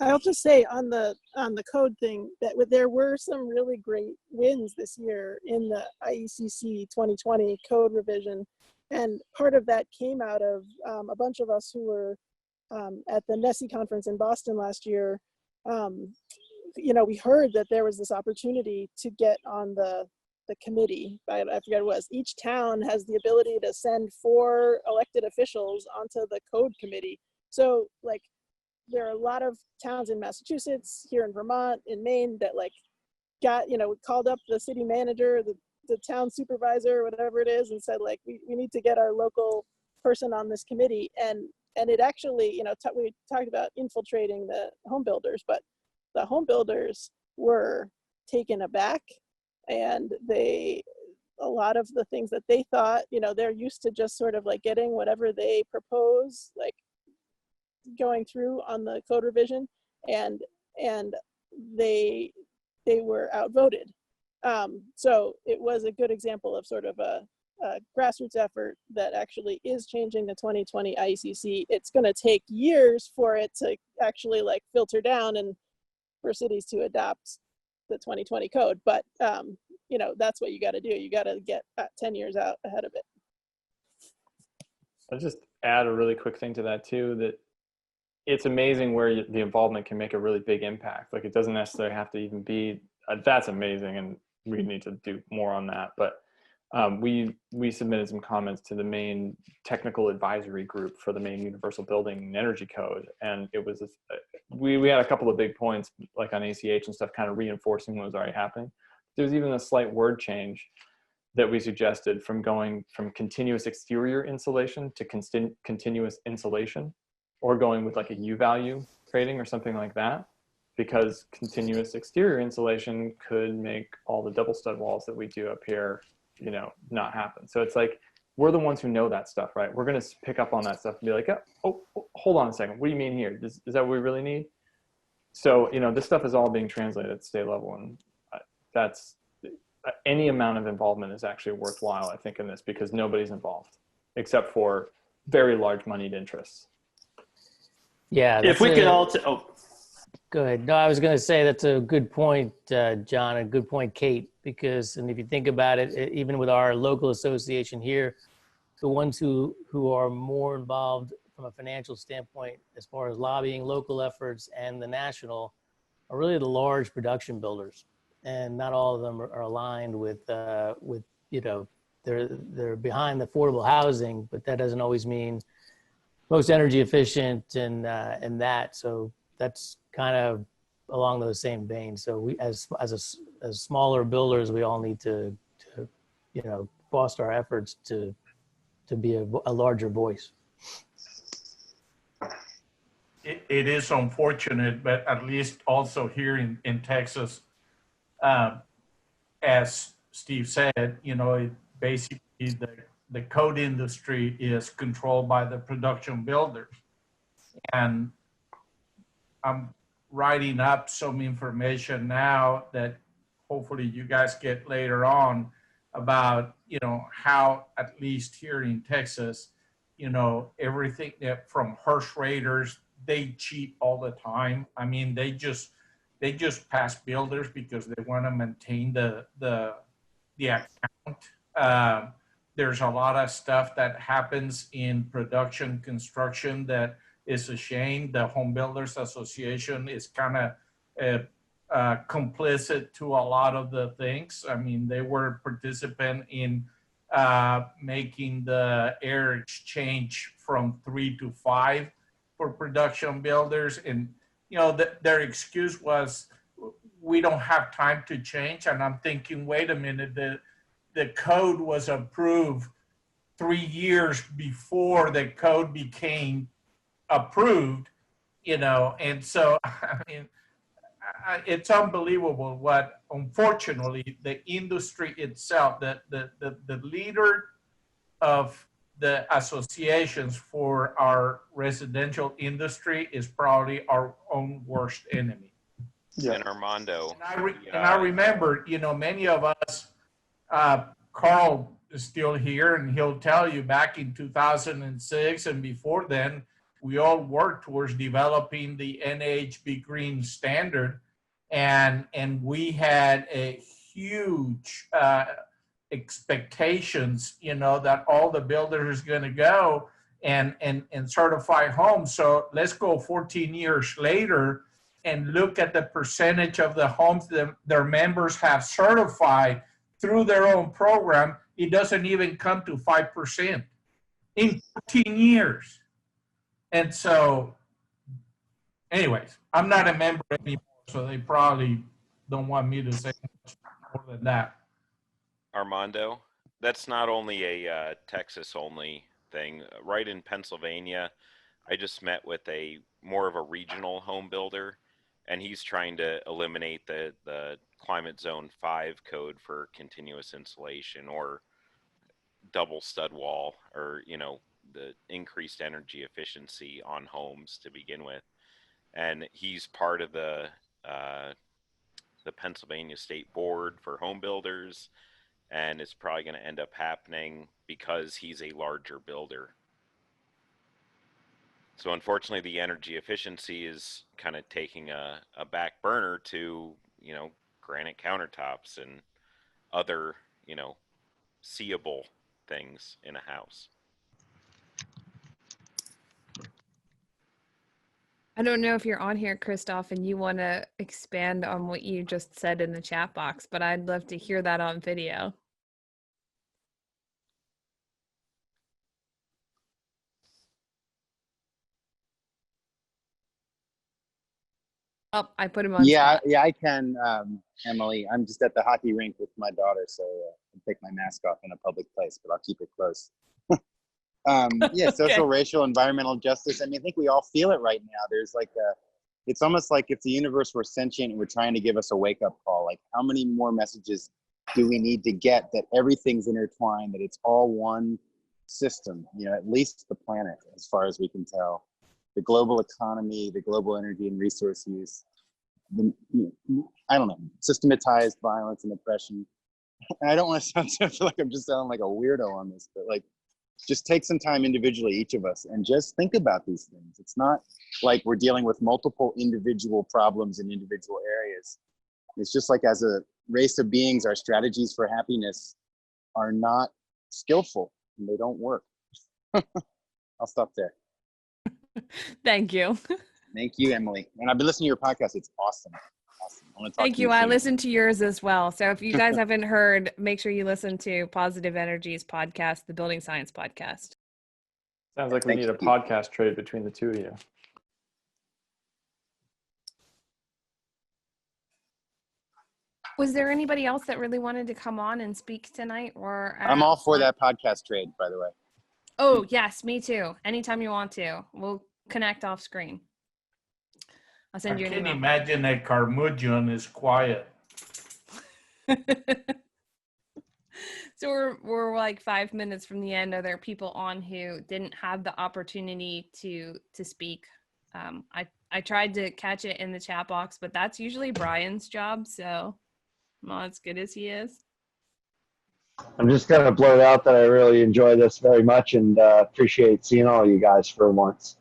I'll just say on the code thing that there were some really great wins this year in the IECC 2020 code revision, and part of that came out of a bunch of us who were at the NESI conference in Boston last year. We heard that there was this opportunity to get on the committee. I forget what it was. Each town has the ability to send 4 elected officials onto the code committee. So like, there are a lot of towns in Massachusetts, here in Vermont, in Maine, that like called up the city manager, the town supervisor, whatever it is, and said like, we need to get our local person on this committee. And it actually, we talked about infiltrating the home builders, but the home builders were taken aback, and a lot of the things that they thought, they're used to just sort of like getting whatever they propose, like going through on the code revision, and they were outvoted. So it was a good example of sort of a grassroots effort that actually is changing the 2020 IECC. It's going to take years for it to actually like filter down and for cities to adopt the 2020 code, but that's what you got to do. You got to get 10 years out ahead of it. I'll just add a really quick thing to that too, that it's amazing where the involvement can make a really big impact. Like, it doesn't necessarily have to even be, that's amazing, and we need to do more on that. But we submitted some comments to the Maine Technical Advisory Group for the Maine Universal Building and Energy Code. And it was, we had a couple of big points, like on ACH and stuff, kind of reinforcing what was already happening. There was even a slight word change that we suggested from going from continuous exterior insulation to continuous insulation, or going with like a U value rating or something like that, because continuous exterior insulation could make all the double stud walls that we do up here, not happen. So it's like, we're the ones who know that stuff, right? We're going to pick up on that stuff and be like, oh, hold on a second. What do you mean here? Is that what we really need? So, this stuff is all being translated at state level, and that's, any amount of involvement is actually worthwhile, I think, in this, because nobody's involved except for very large moneyed interests. Yeah. If we could all, go ahead. No, I was going to say that's a good point, John, and good point, Kate, because, and if you think about it, even with our local association here, the ones who are more involved from a financial standpoint, as far as lobbying local efforts and the national, are really the large production builders. And not all of them are aligned with they're behind the affordable housing, but that doesn't always mean most energy efficient and that. So that's kind of along those same veins. So we, as smaller builders, we all need to foster our efforts to be a larger voice. It is unfortunate, but at least also here in Texas, as Steve said, it basically the code industry is controlled by the production builders. And I'm writing up some information now that hopefully you guys get later on about, you know, how at least here in Texas, you know, everything that from horse raiders, they cheat all the time. I mean, they just pass builders because they want to maintain the account. There's a lot of stuff that happens in production construction that is a shame. The Home Builders Association is kind of complicit to a lot of the things. I mean, they were participant in making the air exchange from 3 to 5 for production builders. And, you know, their excuse was, we don't have time to change. And I'm thinking, wait a minute, the code was approved 3 years before the code became approved, you know. And so, I mean, it's unbelievable what, unfortunately, the industry itself, the leader of the associations for our residential industry is probably our own worst enemy. Yeah. And Armando. And I remember, you know, many of us, Carl is still here, and he'll tell you back in 2006 and before then, we all worked towards developing the NAHB Green Standard, and we had a huge expectations, you know, that all the builders are going to go and certify homes. So let's go 14 years later and look at the percentage of the homes that their members have certified through their own program. It doesn't even come to 5% in 14 years. And so, anyways, I'm not a member anymore, so they probably don't want me to say much more than that. Armando, that's not only a Texas-only thing. Right in Pennsylvania, I just met with a more of a regional home builder, and he's trying to eliminate the Climate Zone 5 code for continuous insulation or double stud wall, or, you know, the increased energy efficiency on homes to begin with. And he's part of the Pennsylvania State Board for Home Builders, and it's probably going to end up happening because he's a larger builder. So unfortunately, the energy efficiency is kind of taking a back burner to, you know, granite countertops and other, you know, seeable things in a house. I don't know if you're on here, Christoph, and you want to expand on what you just said in the chat box, but I'd love to hear that on video. Oh, I put him on. Yeah, spot. Yeah, I can, Emily. I'm just at the hockey rink with my daughter, so I take my mask off in a public place, but I'll keep it close. Yeah, social, racial, environmental justice. I mean, I think we all feel it right now. There's like it's almost like if the universe were sentient and we're trying to give us a wake-up call. Like, how many more messages do we need to get that everything's intertwined, that it's all one system, you know, at least the planet, as far as we can tell. The global economy, the global energy and resource use, I don't know, systematized violence and oppression. And I don't want to sound, I feel like I'm just sounding like a weirdo on this, but like, just take some time individually, each of us, and just think about these things. It's not like we're dealing with multiple individual problems in individual areas. It's just like, as a race of beings, our strategies for happiness are not skillful and they don't work. I'll stop there. Thank you. Thank you, Emily. And I've been listening to your podcast. It's awesome. Awesome. I want to talk Thank to you. I soon. listened to yours as well. So if you guys haven't heard, make sure you listen to Positive Energy's podcast, the Building Science Podcast. Sounds like we need a podcast trade between the two of you. Was there anybody else that really wanted to come on and speak tonight? Or I'm all for that podcast trade, by the way. Oh, yes, me too. Anytime you want to. We'll connect off screen. I'll send you an email. I can imagine that Carmudgeon is quiet. So we're like 5 minutes from the end. Are there people on who didn't have the opportunity to speak? I tried to catch it in the chat box, but that's usually Brian's job. So I'm not as good as he is. I'm just going to blurt out that I really enjoy this very much and appreciate seeing all you guys for once.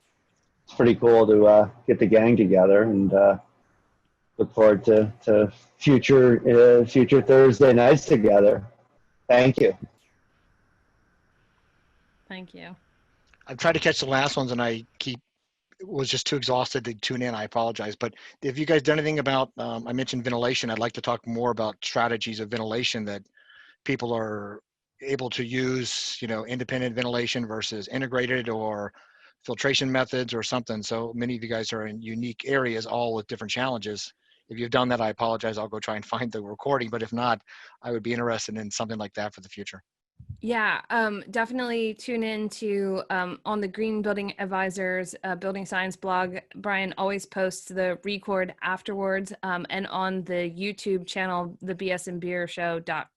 It's pretty cool to get the gang together, and look forward to future Thursday nights together. Thank you. Thank you. I've tried to catch the last ones and was just too exhausted to tune in. I apologize. But if you guys done anything about, I mentioned ventilation, I'd like to talk more about strategies of ventilation that people are able to use, independent ventilation versus integrated, or filtration methods or something. So many of you guys are in unique areas, all with different challenges. If you've done that, I apologize. I'll go try and find the recording. But if not, I would be interested in something like that for the future. Yeah, definitely tune in to on the Green Building Advisors Building Science blog. Brian always posts the record afterwards, and on the YouTube channel, the BS and Beer Show.com.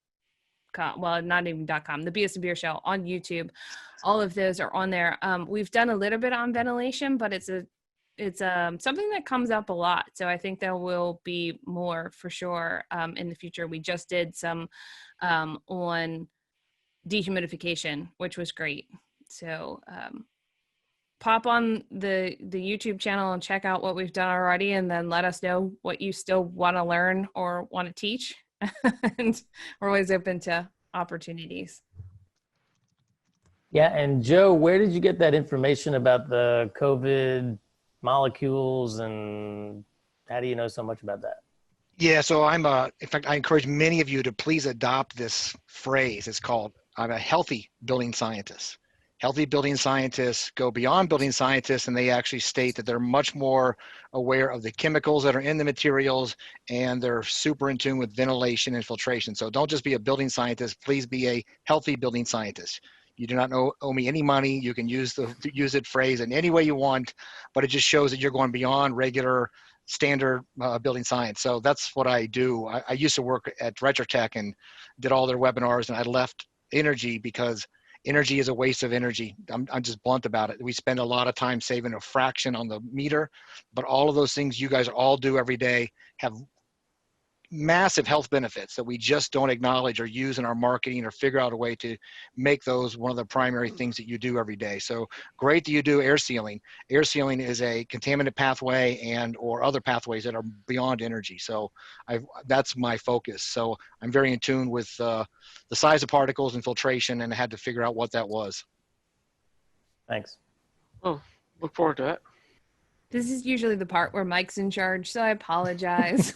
Well, not even .com. The BS and Beer Show on YouTube. All of those are on there. We've done a little bit on ventilation, but it's something that comes up a lot. So I think there will be more for sure in the future. We just did some on dehumidification, which was great. So pop on the YouTube channel and check out what we've done already, and then let us know what you still want to learn or want to teach. And we're always open to opportunities. Yeah, and Joe, where did you get that information about the COVID molecules, and how do you know so much about that? Yeah, so in fact, I encourage many of you to please adopt this phrase. It's called, I'm a healthy building scientist. Healthy building scientists go beyond building scientists, and they actually state that they're much more aware of the chemicals that are in the materials, and they're super in tune with ventilation and filtration. So don't just be a building scientist, please be a healthy building scientist. You do not owe me any money. You can use it phrase in any way you want, but it just shows that you're going beyond regular standard building science. So that's what I do. I used to work at RetroTech and did all their webinars, and I left energy because energy is a waste of energy. I'm just blunt about it. We spend a lot of time saving a fraction on the meter, but all of those things you guys all do every day have massive health benefits that we just don't acknowledge or use in our marketing, or figure out a way to make those one of the primary things that you do every day. So great that you do air sealing. Air sealing is a contaminant pathway or other pathways that are beyond energy. So that's my focus. So I'm very in tune with the size of particles and filtration, and I had to figure out what that was. Thanks. Oh, look forward to that. This is usually the part where Mike's in charge, so I apologize.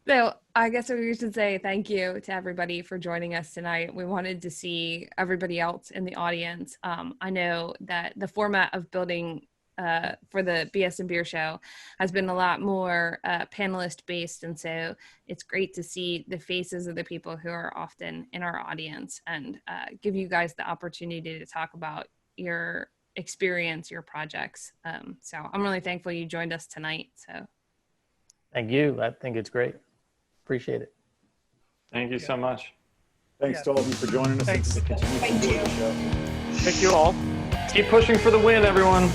So I guess we should say thank you to everybody for joining us tonight. We wanted to see everybody else in the audience. I know that the format of building for the BS and Beer Show has been a lot more panelist based, and so it's great to see the faces of the people who are often in our audience, and give you guys the opportunity to talk about your experience, your projects. So I'm really thankful you joined us tonight. So thank you. I think it's great. Appreciate it. Thank you so much. Thanks to all of you for joining us. Thanks. Thank you. Thank you all. Keep pushing for the win, everyone.